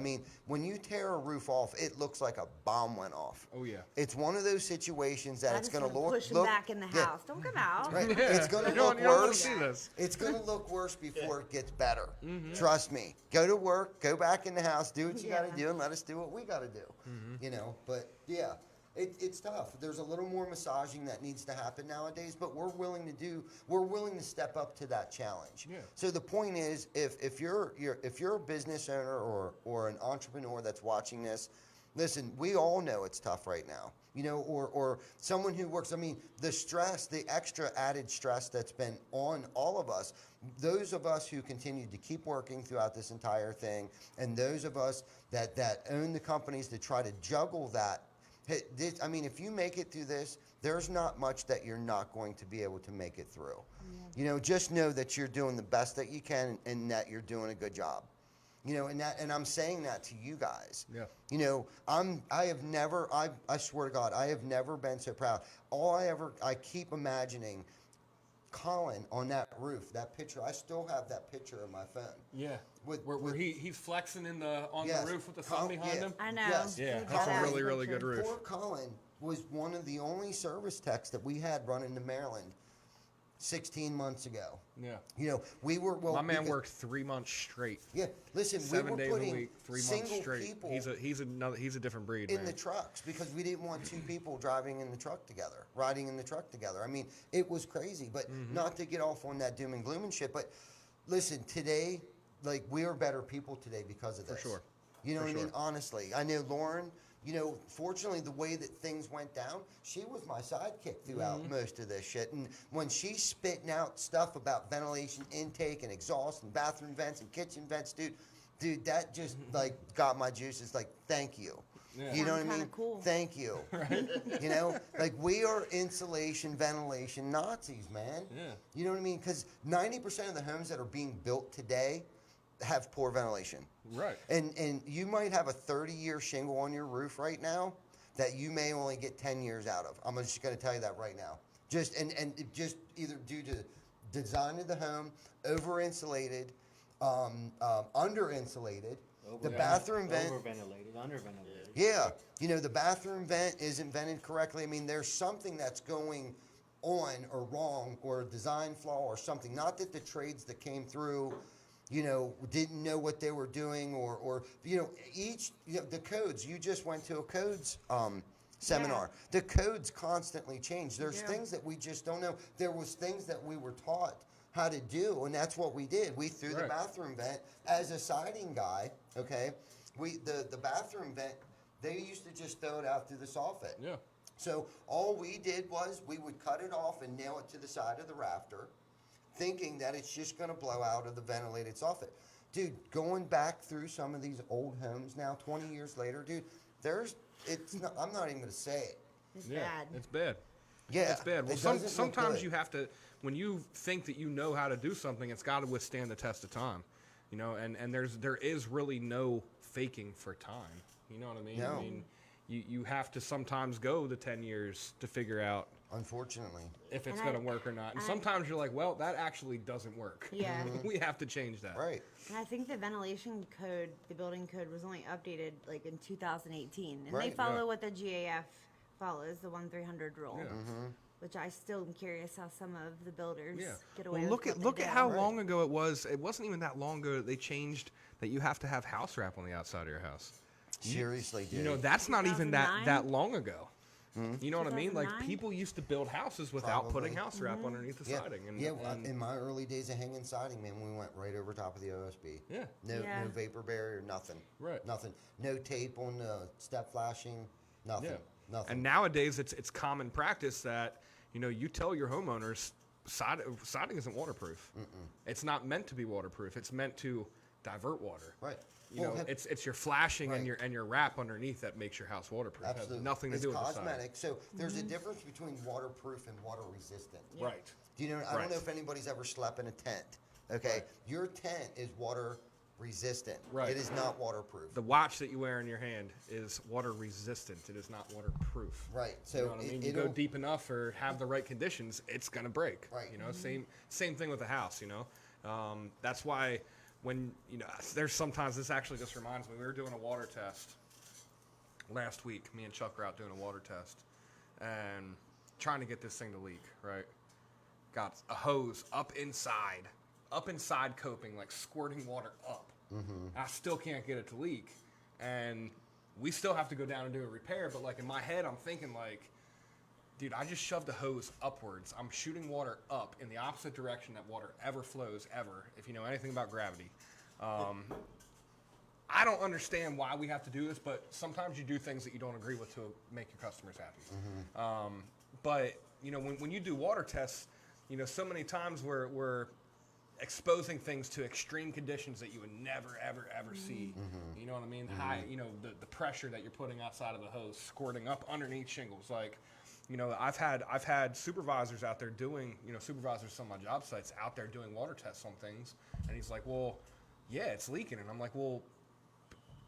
When you tear a roof off, it looks like a bomb went off. Oh yeah. It's one of those situations that it's going to look. Push them back in the house. Don't come out. Right. It's going to You don't look wanna worse. see this. It's going to look worse before it gets better. Trust me. Go to work. Go back in the house. Do what you got to do, and let us do what we got to do. But yeah. It's tough. There's a little more massaging that needs to happen nowadays, but we're willing to step up to that challenge. Yeah. So the point is, if you're a business owner or an entrepreneur that's watching this, listen, we all know it's tough right now. Or someone who works, the stress, the extra added stress that's been on all of us, those of us who continued to keep working throughout this entire thing, and those of us that own the companies that try to juggle that. If you make it through this, there's not much that you're not going to be able to make it through. Yeah. Just know that you're doing the best that you can and that you're doing a good job. And I'm saying that to you guys. Yeah. I swear to God, I have never been so proud. I keep imagining Colin on that roof, that picture. I still have that picture on my phone. Yeah. Where he's flexing on yes, the roof with the sun behind him. I know. Yes. Yeah, that's a really, really good roof. Poor Colin was one of the only service techs that we had running to Maryland. 16 months ago. Yeah. You know, we were well. My man because- worked 3 months straight. Yeah, listen, 7 we were days putting a week, 3 months single straight. people He's a different breed, in man. the trucks because we didn't want two people driving in the truck together, riding in the truck together. I mean, it was crazy, but not to get off on that doom and gloom and shit. But listen, today, like we are better people today because of this. For sure. You know For what I mean? sure. Honestly, I know Lauren. You know, fortunately, the way that things went down, she was my sidekick throughout most of this shit. And when she's spitting out stuff about ventilation intake and exhaust and bathroom vents and kitchen vents, dude, that just like got my juices. Like, thank you. Yeah. You know what I Sounds mean? kinda cool. Thank you. You know, like we are insulation, ventilation Nazis, man. Yeah. You know what I mean? Because 90% of the homes that are being built today have poor ventilation. Right. And you might have a 30-year shingle on your roof right now that you may only get 10 years out of. I'm just going to tell you that right now. Just just either due to design of the home, over insulated, under insulated, the bathroom vent. Overventilated, underventilated. Yeah, you know, the bathroom vent isn't vented correctly. I mean, there's something that's going on or wrong or a design flaw or something. Not that the trades that came through, you know, didn't know what they were doing or you know, the codes. You just went to a codes seminar. The codes constantly change. There's things that we just don't know. There was things that we were taught how to do, and that's what we did. We threw the Right. bathroom vent as a siding guy, okay? The bathroom vent, they used to just throw it out through the soffit. Yeah. So all we did was we would cut it off and nail it to the side of the rafter, thinking that it's just going to blow out of the ventilated soffit. Dude, going back through some of these old homes now, 20 years later, dude, I'm not even going to say it. It's Yeah. bad. It's bad. Yeah, It's bad. Well, it doesn't look sometimes good. you have to, when you think that you know how to do something, it's got to withstand the test of time, you know. And there is really no faking for time. You know what I mean? No. I mean, you have to sometimes go the 10 years to figure out Unfortunately. if it's And going to I- work or not. And I- sometimes you're like, well, that actually doesn't work. Yeah. We have to change that. Right. And I think the ventilation code, the building code, was only updated like in 2018, and Right, they follow yeah. what the GAF follows, the 1-300 rule. Yeah. Which I still am curious how some of the builders Yeah. get away Well, with. what look they at do. how Right. long ago it was. It wasn't even that long ago that they changed that you have to have house wrap on the outside of your house. Seriously, dude. You know, that's not even 2009? that long ago. You know what I mean? Like 2009? people used to build houses without putting Probably. house wrap underneath the siding. And, and in my early days of hanging siding, man, we went right over top of the OSB. Yeah. No, Yeah. no vapor barrier, nothing. Right. Nothing. No tape on the step flashing. Nothing. yeah. Nothing. And nowadays it's common practice that you tell your homeowners siding isn't waterproof. It's not meant to be waterproof. It's meant to divert water. Right. You Well, know, have- it's your flashing and Right. your wrap underneath that makes your house waterproof. It Absolutely. has nothing to It's do with the cosmetic. So there's Mm-hmm. a difference between waterproof and water resistant. siding. Right. Do you know? I Right. don't know if anybody's ever slept in a tent. Okay, your tent is water resistant. Right. It is not waterproof. The watch that you wear in your hand is water resistant. It is not waterproof. Right. So You know what I mean? You go it'll- deep enough or have the right conditions, it's gonna break. Right. You know, same thing with the house. You know, that's why when there's sometimes this actually just reminds me. We were doing a water test last week. Me and Chuck were out doing a water test and trying to get this thing to leak. Right. Got a hose up inside coping, like squirting water up. I still can't get it to leak, and we still have to go down and do a repair. But like in my head, I'm thinking like, dude, I just shoved a hose upwards. I'm shooting water up in the opposite direction that water ever flows ever. If you know anything about gravity, I don't understand why we have to do this, but sometimes you do things that you don't agree with to make your customers happy. But when you do water tests, so many times we're exposing things to extreme conditions that you would never, ever, ever see. You know what I mean? High, the pressure that you're putting outside of the hose, squirting up underneath shingles. Like, I've had supervisors out there doing, supervisors on my job sites out there doing water tests on things, and he's like, well, yeah, it's leaking, and I'm like, well,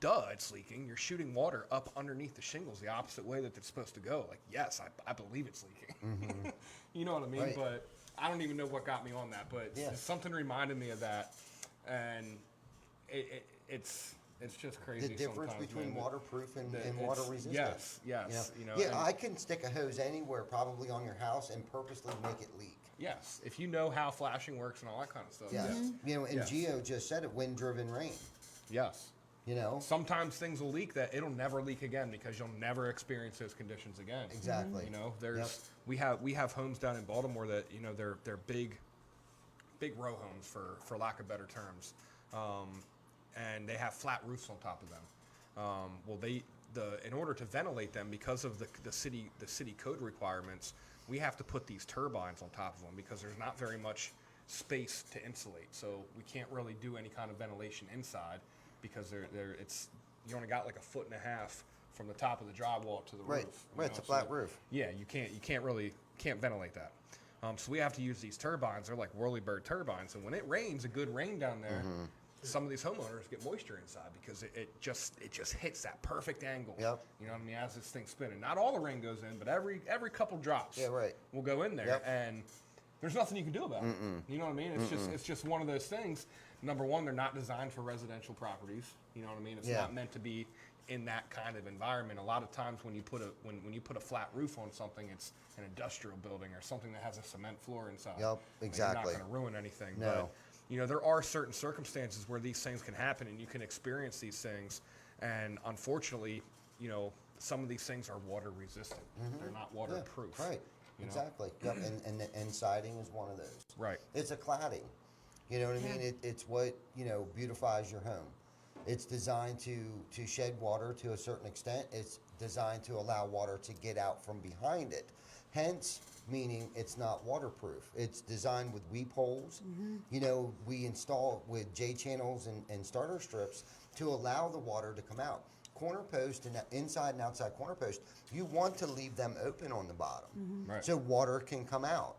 duh, it's leaking. You're shooting water up underneath the shingles the opposite way that it's supposed to go. Like, yes, I believe it's leaking. You know what I mean? Right. But I don't even know what got me on that, but Yeah. something reminded me of that, and it's It's just crazy. The difference sometimes, between man. waterproof and It's- water resistant. Yes, yes. You know, yeah, and- I can stick a hose anywhere, probably on your house, and purposely make it leak. yes. If you know how flashing works and all that kind of stuff. Yes. You know, and Yes. Gio just said it, wind-driven rain. Yes. You know? Sometimes things will leak that it'll never leak again because you'll never experience those conditions again. Exactly. You know, Yep. we have homes down in Baltimore that, you know, they're big row homes for lack of better terms, and they have flat roofs on top of them. In order to ventilate them, because of the city code requirements, we have to put these turbines on top of them because there's not very much space to insulate. So we can't really do any kind of ventilation inside because you only got like 1.5 feet from the top of the drywall to the Right. roof. Right, it's a flat roof. Yeah, you can't ventilate that. So we have to use these turbines. They're like whirlybird turbines. And when it rains, a good rain down there, some of these homeowners get moisture inside because it just hits that perfect angle. Yep. You know what I mean? As this thing's spinning. Not all the rain goes in, but every couple drops. Yeah, right. Will go in there, Yep. and there's nothing you can do about it. You know what I mean? It's just one of those things. Number one, they're not designed for residential properties. You know what I mean? It's Yeah. not meant to be in that kind of environment. A lot of times when you put a flat roof on something, it's an industrial building or something that has a cement floor inside. Yep, exactly. You're not going to ruin anything. No. But, you know, there are certain circumstances where these things can happen and you can experience these things. And unfortunately, you know, some of these things are water resistant. They're not Yeah, waterproof. right. you know? Exactly. Yep. And siding is one of those. Right. It's a cladding. You know what I mean? It's what, you know, beautifies your home. It's designed to shed water to a certain extent. It's designed to allow water to get out from behind it. Hence, meaning it's not waterproof. It's designed with weep holes. You know, we install with J channels and starter strips to allow the water to come out. Corner post and inside and outside corner post, you want to leave them open on the bottom Right. so water can come out.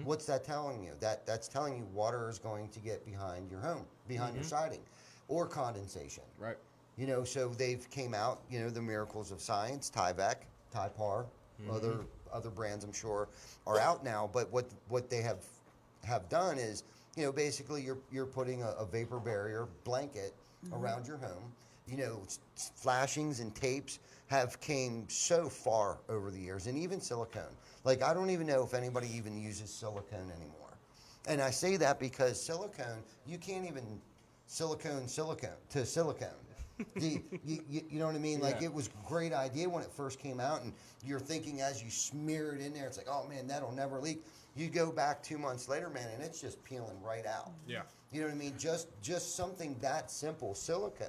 What's that telling you? That's telling you water is going to get behind your home, behind your siding, or condensation. Right. You know, so they've came out, you know, the miracles of science, Tyvek, Typar, other brands I'm sure are out now, but what they have done is, you know, basically you're putting a vapor barrier blanket around your home. You know, flashings and tapes have came so far over the years, and even silicone. Like, I don't even know if anybody even uses silicone anymore. And I say that because silicone, you can't even silicone to silicone. You know what I mean? Like, Yeah. it was a great idea when it first came out, and you're thinking as you smear it in there, it's like, oh man, that'll never leak. You go back 2 months later, man, and it's just peeling right out. Yeah. You know what I mean? Just something that simple, silicone.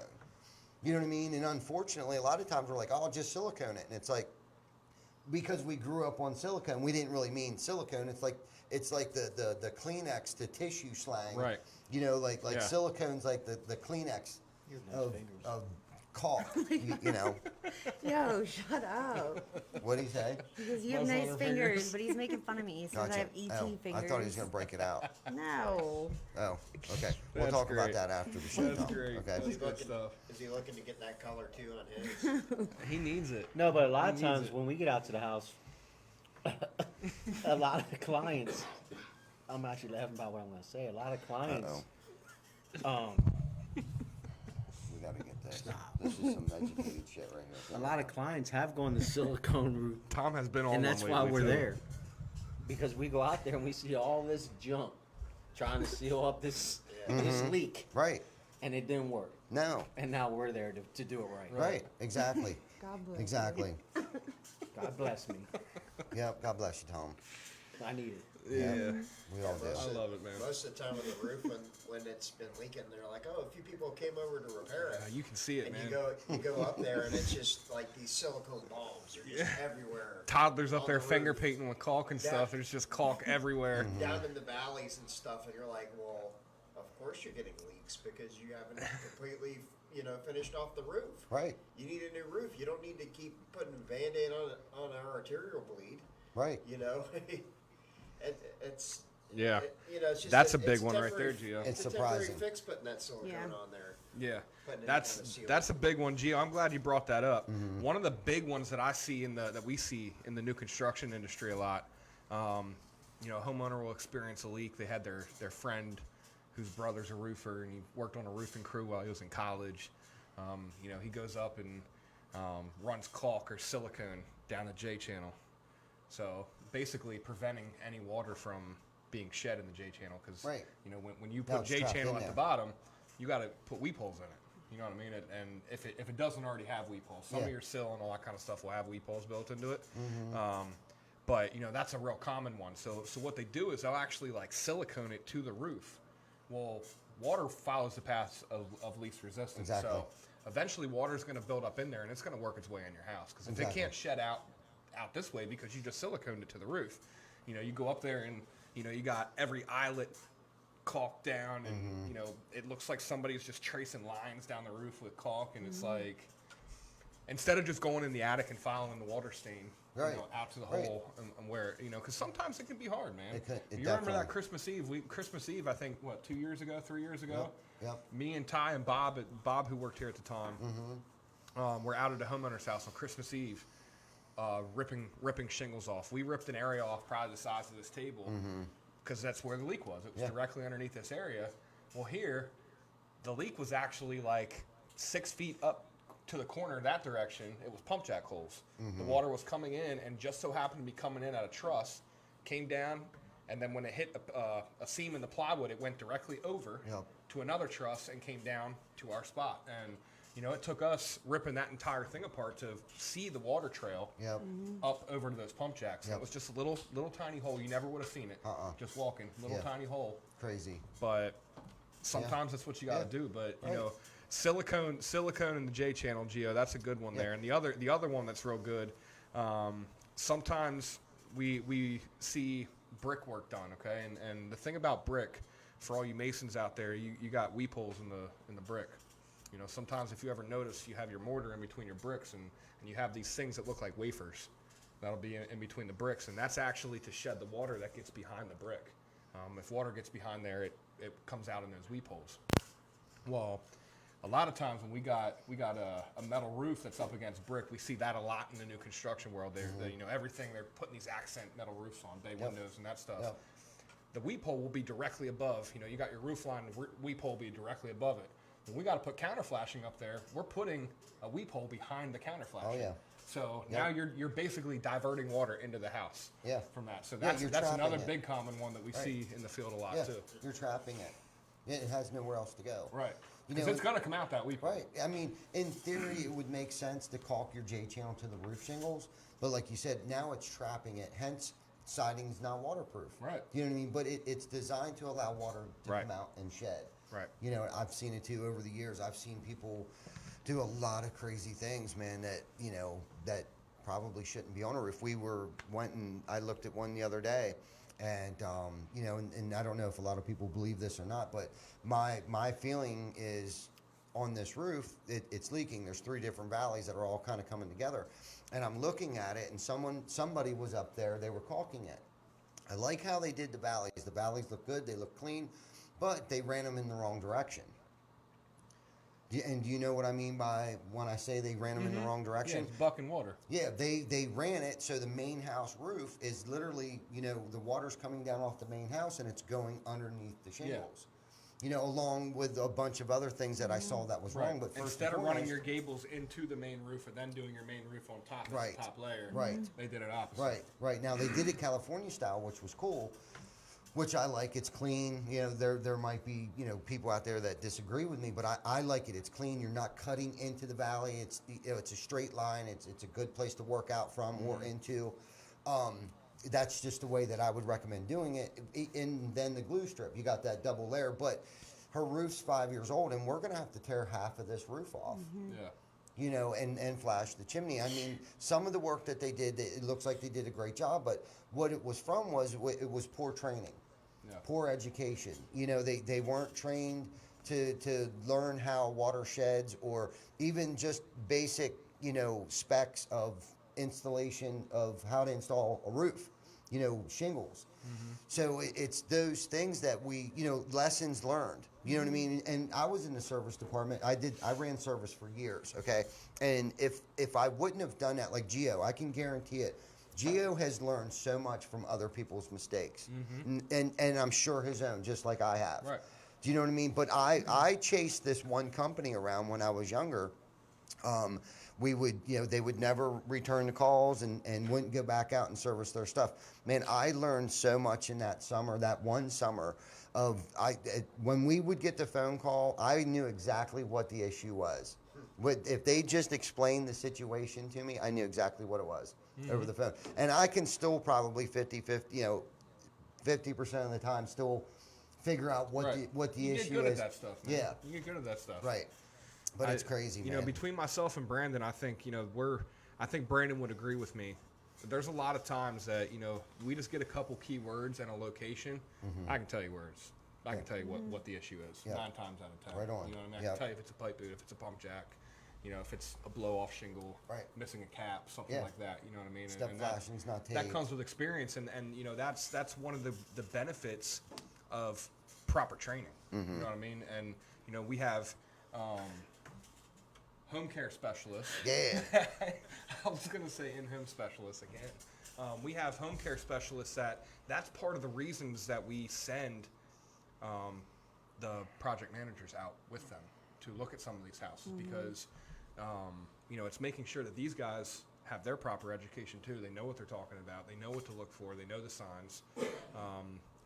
You know what I mean? And unfortunately, a lot of times we're like, oh, just silicone it. And it's like, because we grew up on silicone, we didn't really mean silicone. It's like the Kleenex to tissue slang. Right. You know, like Yeah. silicone's like the Kleenex You have nice of, fingers. of caulk. you know. Yo, shut up. What do you say? Because you have Muscle on nice her fingers, fingers. but he's making fun of me. He says I have ET Oh, fingers. I thought he was going to break it out. No. Oh, okay. We'll That's talk about great. that after the show. That's Tom. great. Okay. That's good stuff. Is he looking to get that color too on his? He needs it. No, but a lot He of needs times it. when we get out to the house, a lot of the clients, I'm actually laughing about what I'm going to say. A lot of clients, We got to get this. This is some educated shit right here. a lot of clients have gone the silicone route, Tom has been on and one that's why lately, we're too. there. Because we go out there and we see all this junk trying to seal up this leak, Right. and it didn't work. No. And now we're there to do it right. Right. Exactly. God bless you. Exactly. God bless me. Yep. God bless you, Tom. I need it. Yeah. We all do. I love it, man. Most of the time on the roof, when it's been leaking, they're like, "Oh, a few people came over to repair it." You can see it, And man. you go up there, and it's just like these silicone bombs are just everywhere. Toddlers up on there the finger roof, painting with caulk and Yeah. stuff. There's just caulk everywhere. down in the valleys and stuff, and you're like, "Well, of course you're getting leaks because you haven't completely, finished off the roof. Right. You need a new roof. You don't need to keep putting Band-Aid on our arterial bleed. Right. You know, it's." Yeah. It's just That's a big it's one right there, temporary- Gio. It's a temporary surprising. fix putting that silicone Yeah. on there. Yeah, Putting it that's kind of sealed. that's a big one, Gio. I'm glad you brought that up. One of the big ones that I see that we see in the new construction industry a lot. A homeowner will experience a leak. They had their friend, whose brother's a roofer, and he worked on a roofing crew while he was in college. He goes up and runs caulk or silicone down the J channel. So basically preventing any water from being shed in the J channel, because Right. when you Now put it's J trapped channel in at the there. bottom, you got to put weep holes in it. You know what I mean? And if it doesn't already have weep holes, some Yeah. of your sill and all that kind of stuff will have weep holes built into it. But that's a real common one. So what they do is they'll actually like silicone it to the roof. Well, water follows the path of least resistance. Exactly. So eventually water is going to build up in there, and it's going to work its way in your house. Because if it Exactly. can't shed out this way because you just siliconed it to the roof, you go up there and you got every eyelet caulked down, and it looks like somebody's just tracing lines down the roof with caulk, and it's like, instead of just going in the attic and following the water stain Right. out to the Right. hole, and where because sometimes it can be hard, man. It you remember definitely- that Christmas Eve? I think 2 years ago, 3 years ago. Yep. Me and Ty and Bob who worked here at the time, were out at a homeowner's house on Christmas Eve, ripping shingles off. We ripped an area off probably the size of this table, because that's where the leak was. It was Yeah. directly underneath this area. Well, here, the leak was actually like 6 feet up to the corner that direction. It was pump jack holes. The water was coming in, and just so happened to be coming in at a truss, came down, and then when it hit a seam in the plywood, it went directly over Yep. to another truss and came down to our spot. And it took us ripping that entire thing apart to see the water trail Yep. up over to those pump jacks. And Yep. it was just a little tiny hole. You never would have seen it. Just walking, little Yeah. tiny hole. Crazy. But sometimes that's what you got to Yeah. do. But Right. silicone in the J channel, Geo, that's a good one there. And the other one that's real good. Sometimes we see brickwork done. Okay, and the thing about brick, for all you masons out there, you got weep holes in the brick. Sometimes if you ever notice, you have your mortar in between your bricks, and you have these things that look like wafers. That'll be in between the bricks, and that's actually to shed the water that gets behind the brick. If water gets behind there, it comes out in those weep holes. Well, a lot of times when we got a metal roof that's up against brick, we see that a lot in the new construction world. Everything, they're putting these accent metal roofs on, bay windows and that stuff. Yep. The weep hole will be directly above. You got your roof line, the weep hole will be directly above it. When we got to put counter flashing up there, we're putting a weep hole behind the counter flashing. Oh, yeah. So Yep. now you're basically diverting water into the house. Yeah. From that. So Yeah, that's you're another trapping it. big common one that we see in the field a lot Yeah. too. You're trapping it. It has nowhere else to go. Right. You Because know, it's going to come out that weep hole. Right. I mean, in theory, it would make sense to caulk your J channel to the roof shingles, but like you said, now it's trapping it. Hence, siding's not waterproof. Right. You know what I mean? But it's designed to allow water to Right. come out and shed. Right. I've seen it too over the years. I've seen people do a lot of crazy things, man. That probably shouldn't be on a roof. I looked at one the other day. And and I don't know if a lot of people believe this or not, but my feeling is on this roof, it's leaking. There's 3 different valleys that are all kind of coming together, and I'm looking at it, and somebody was up there. They were caulking it. I like how they did the valleys. The valleys look good. They look clean, but they ran them in the wrong direction. And do you know what I mean by when I say they ran them in the wrong Yeah, direction? it's bucking water. Yeah, they ran it so the main house roof is literally, the water's coming down off the main house and it's going underneath the shingles. Along with a bunch of other things that I saw that was wrong. But first Instead and of running foremost- your gables into the main roof and then doing your main roof on top as Right. the top layer, Right. they did it opposite. Right. Now they did it California style, which was cool, which I like. It's clean. There might be people out there that disagree with me, but I like it. It's clean. You're not cutting into the valley. It's it's a straight line. It's a good place to work out from or into. That's just the way that I would recommend doing it. And then the glue strip, you got that double layer, but her roof's 5 years old, and we're gonna have to tear half of this roof off. Yeah. And flash the chimney. I mean, some of the work that they did, it looks like they did a great job, but what it was from was it was poor training, poor education. They weren't trained to learn how water sheds or even just basic, specs of installation of how to install a roof, shingles. So it's those things that we, lessons learned. You know what I mean? And I was in the service department. I ran service for years, okay? And if I wouldn't have done that, like Gio, I can guarantee it. Gio has learned so much from other people's mistakes. And I'm sure his own, just like I have. Right. Do you know what I mean? But I chased this one company around when I was younger. We would, they would never return the calls and wouldn't go back out and service their stuff. Man, I learned so much in that summer, that one summer when we would get the phone call, I knew exactly what the issue was. If they just explained the situation to me, I knew exactly what it was over the phone. And I can still probably 50% of the time still figure out what the you issue get good is. at that stuff, man. Yeah. You get good at that stuff. Right. But it's crazy, man. Between myself and Brandon, I think, I think Brandon would agree with me. There's a lot of times that, we just get a couple keywords and a location. I can tell you words. I can tell you what the issue is. Yeah. 9 times out of 10. Right on. You know what I mean? I Yeah. can tell you if it's a pipe boot, if it's a pump jack, if it's a blow off shingle, Right. missing a cap, something Yeah. like that. You know what I mean? Step and flashing's not that taped. comes with experience, and that's one of the benefits of proper training. You know what I mean? And we have home care specialists. Yeah. I was going to say in-home specialists again. We have home care specialists that's part of the reasons that we send the project managers out with them to look at some of these houses because, it's making sure that these guys have their proper education too. They know what they're talking about. They know what to look for. They know the signs.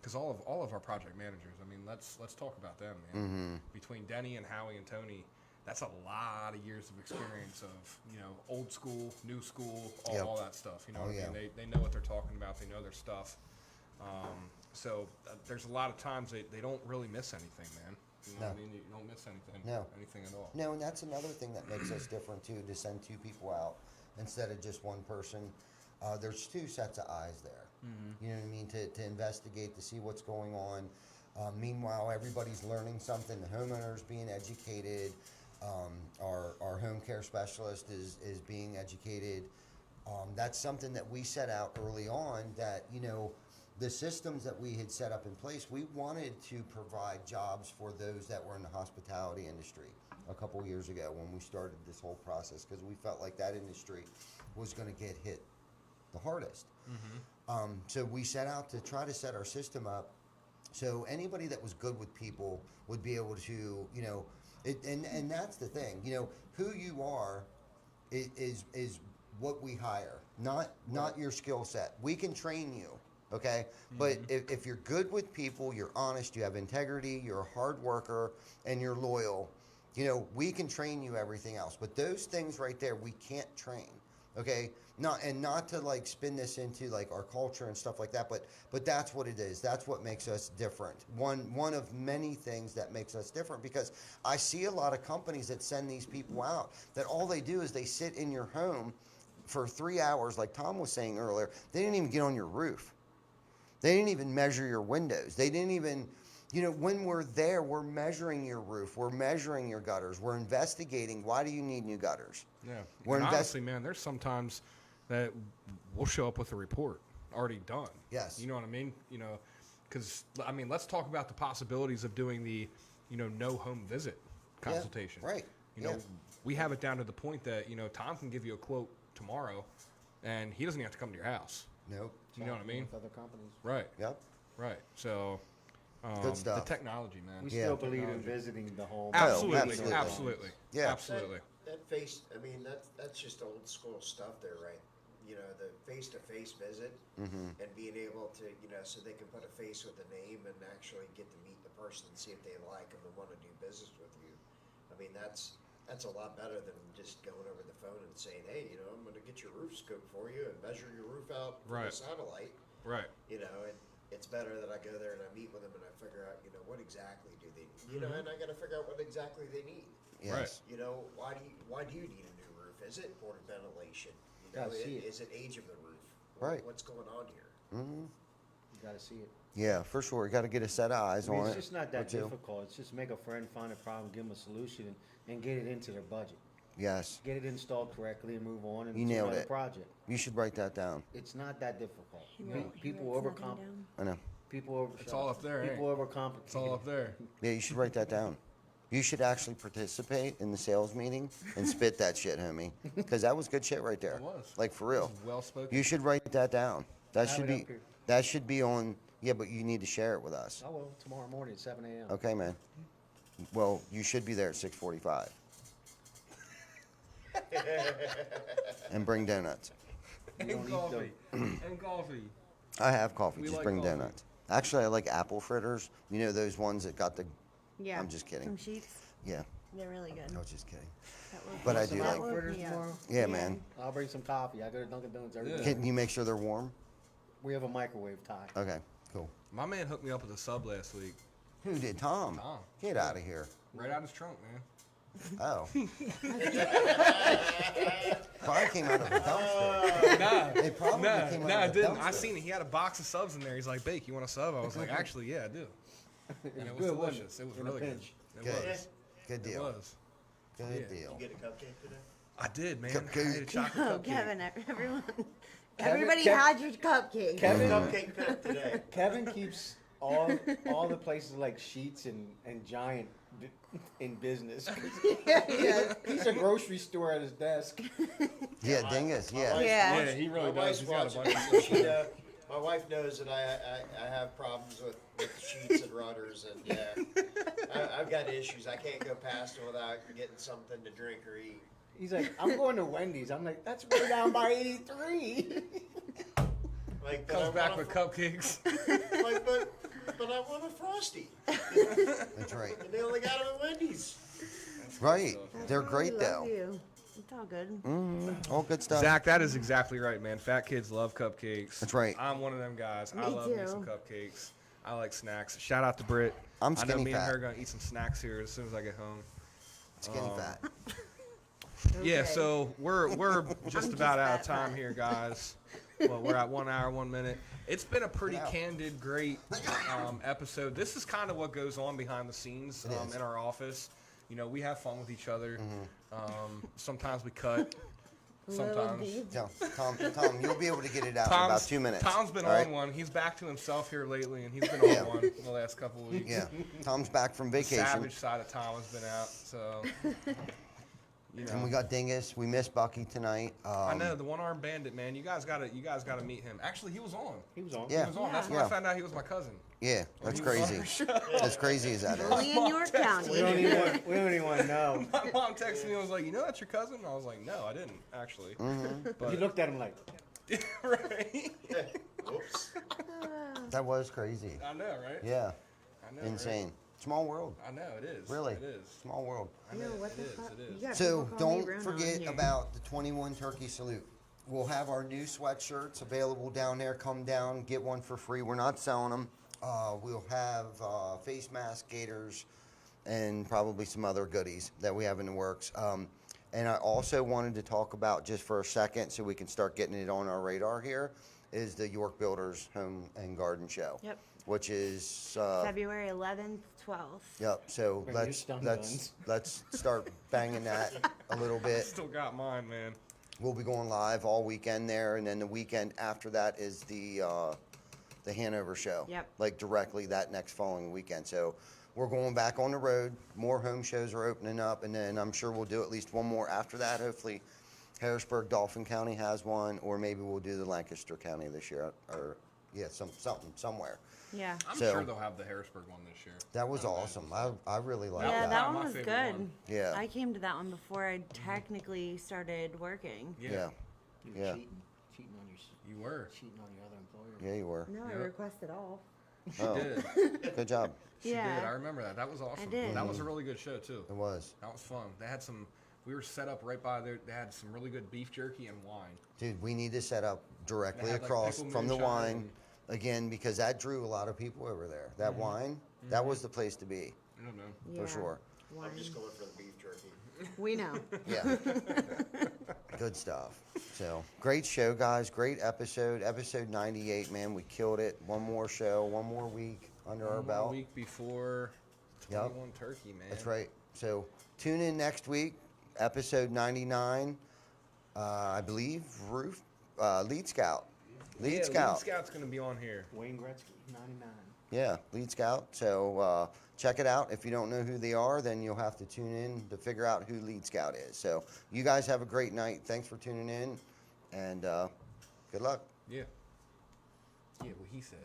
Because all of our project managers, I mean, let's talk about them, man. Between Denny and Howie and Tony, that's a lot of years of experience of, old school, new school, all that stuff. You know what I mean? They know what they're talking about. They know their stuff. So there's a lot of times they don't really miss anything, man. You know what I mean? You don't miss anything. No. Anything at all. No, and that's another thing that makes us different too, to send 2 people out instead of just one person. There's 2 sets of eyes there. You know what I mean? To investigate, to see what's going on. Meanwhile, everybody's learning something. The homeowner's being educated. Our home care specialist is being educated. That's something that we set out early on that, the systems that we had set up in place, we wanted to provide jobs for those that were in the hospitality industry a couple years ago when we started this whole process, because we felt like that industry was going to get hit the hardest. So we set out to try to set our system up so anybody that was good with people would be able to, and that's the thing, who you are is what we hire, not your skill set. We can train you. Okay, but if you're good with people, you're honest, you have integrity, you're a hard worker, and you're loyal, we can train you everything else. But those things right there, we can't train. Okay, not to like spin this into like our culture and stuff like that, but that's what it is. That's what makes us different. One of many things that makes us different, because I see a lot of companies that send these people out that all they do is they sit in your home for 3 hours, like Tom was saying earlier. They didn't even get on your roof. They didn't even measure your windows. They didn't even, when we're there, we're measuring your roof. We're measuring your gutters. We're investigating, why do you need new gutters? Yeah. We're honestly, man, there's sometimes that we'll show up with a report already done. Yes. You know what I mean? Because, let's talk about the possibilities of doing the, no home visit consultation. Yeah, right. We have it down to the point that, Tom can give you a quote tomorrow, and he doesn't even have to come to your house. Nope. You know what I mean? With other companies. Right. Yep. Right. So, Good stuff. The technology, man. We Yeah. still believe in visiting the home. Absolutely. absolutely. Absolutely. Yeah. Absolutely. That that's just old school stuff there, right? The face-to-face visit and being able to, so they can put a face with a name and actually get to meet the person and see if they like them and want to do business with you. That's a lot better than just going over the phone and saying, hey, I'm going to get your roof scope for you and measure your roof out from Right. a satellite. Right. And it's better that I go there and I meet with them and I figure out, what exactly do they need, and I got to figure out what exactly they need. Yes. Why do you need a new roof? Is it port ventilation? Gotta see it. Is it age of the roof? Right. What's going on here? You gotta see it. Yeah, for sure. You got to get a set of eyes on It's it. just not or that 2. difficult. It's just make a friend, find a problem, give them a solution, and get it into their budget. Yes. Get it installed correctly and move on and You to nailed another it. project. You should write that down. It's not that difficult. He wrote- he People writes overcome. nothing down. I know. People over. It's all up there, eh? People overcomplicate. It's all up there. Yeah, you should write that down. You should actually participate in the sales meeting and spit that shit, homie. Because that was good shit right there. It was. Like, for real. Well spoken. You should write that down. That Have should it be up here. that should be on, Yeah, but you need to share it with us. I will tomorrow morning at 7 a.m. Okay, man. Well, you should be there at 6:45. And bring donuts. You don't And eat coffee. And coffee. I have coffee. We Just like bring coffee. donuts. Actually, I like apple fritters. You know those ones that got the. Yeah. I'm just kidding. Some sheets. Yeah, They're really good. I was just kidding. That woke But me- I do that like- woke fritters me up. tomorrow? Yeah, man. I'll bring some coffee. I go to Dunkin' Donuts every Yeah. day. Can you make sure they're warm? We have a microwave tie. Okay, cool. My man hooked me up with a sub last week. Who did? Tom. Tom. Get out of here. Right out his trunk, man. Oh. Probably came out of a dumpster. Nah. It probably came out Nah, I of a didn't. I dumpster. seen it. He had a box of subs in there. He's like, Bake, you want a sub? I was like, actually, yeah, I do. And it was good, wasn't delicious. It was In a really good. pinch. It Good. was. Good It deal. was. Good Yeah. deal. Get a cupcake today? I did, man. Cupcake. I ate a chocolate Oh, cupcake. Kevin, everyone. Everybody Kev- had your cupcake. Kevin, Cupcake pet today. Kevin keeps all the places like Sheets and Giant in business. yeah. He's a grocery store at his desk. Yeah, dingus. My Yeah. wife's Yeah. Yeah, he really my wife's does. He's got a watching. bunch of She, my wife knows that I have problems with sheets and rudders, and yeah, I've got issues. I can't go past them without getting something to drink or eat. He's like, I'm going to Wendy's. I'm like, that's way down by 83. Like, Comes I back want with cupcakes. like, but I want a Frosty, That's right. and they only got them at Wendy's. Right. They're We great love though. you. It's all good. All good stuff. Zach, that is exactly right, man. Fat kids love cupcakes. That's right. I'm one of them guys. I Me love me too. some cupcakes. I like snacks. Shout out to Britt. I'm I know skinny me and fat. her are gonna eat some snacks here as soon as I get home. Skinny fat. Yeah, Okay. so we're just about out of fat, time fat. here, guys. Well, we're at 1 hour, 1 minute. It's been a pretty Yeah. candid, great episode. This is kind of what goes on behind the scenes It is. in our office. You know, we have fun with each other. Mm-hmm. Sometimes we cut. Little Sometimes. deep. Tom, you'll be able to get it out in about 2 minutes. Tom's been all right? on one. He's back to himself here lately, and he's been on Yeah. one the last couple of weeks. Yeah. Tom's back from vacation. Savage side of Tom has been out, so you know. And we got Dingus. We missed Bucky tonight. I know the one-armed bandit, man. You guys gotta meet him. Actually, he was on. He was on. Yeah. He was on. That's when Yeah. I found out he was my cousin. Yeah, that's He was on crazy. our show. As crazy as that is. Only in York County. We don't even know. My mom texted me and was like, "You know that's your cousin?" I was like, "No, I didn't actually." Mm-hmm. But You looked at him like, right? Whoops. That was crazy. I know, right? Yeah, I know. right? insane. Small world. I know it is. Really. it is. Small world. I Yo, know what it the is. fuck? It is. You got So people calling me don't Bruno forget here. about the 21 Turkey Salute. We'll have our new sweatshirts available down there. Come down, get one for free. We're not selling them. We'll have face masks, gaiters, and probably some other goodies that we have in the works. And I also wanted to talk about just for a second, so we can start getting it on our radar here, is the York Builders Home and Garden Show. Yep. Which is February 11th, 12th. yep. So Bring your let's stun let's guns. let's start banging that a little bit. Still got mine, man. We'll be going live all weekend there, and then the weekend after that is the Hanover show. Yep. Like directly that next following weekend. So we're going back on the road. More home shows are opening up, and then I'm sure we'll do at least one more after that. Hopefully, Harrisburg, Dauphin County has one, or maybe we'll do the Lancaster County this year, or yeah, something somewhere. Yeah. I'm So- sure they'll have the Harrisburg one this year. That was awesome. I really liked Yeah, that. that my one was favorite good. one. Yeah. I came to that one before I technically started working. Yeah, you were Yeah. cheating on your You were. cheating on your other employer. yeah, you were. No, I Yep. requested off. Oh, Did. good job. She Yeah. did. I remember that. That was awesome. did. That was a really good show too. It was. That was fun. They had some. We were set up right by there. They had some really good beef jerky and wine. Dude, we need to set up directly They had, like, across pickle from the moonshine wine again, because that drew a lot of people over there. That wine, that was the place to be I don't know. Yeah. for sure. Wine. I'm just going for the beef jerky. We know. Yeah, good stuff. So great show, guys. Great episode. Episode 98, man. We killed it. One more show, one more week under our One more belt. week before Yep. 21 Turkey, man. That's right. So tune in next week, episode 99. I believe Lead Scout. Lead Yeah, Scout. Lead Scout's gonna be on here. Wayne Gretzky, 99. Yeah, Lead Scout. So check it out. If you don't know who they are, then you'll have to tune in to figure out who Lead Scout is. So you guys have a great night. Thanks for tuning in, and good luck. Yeah. Yeah, what he said.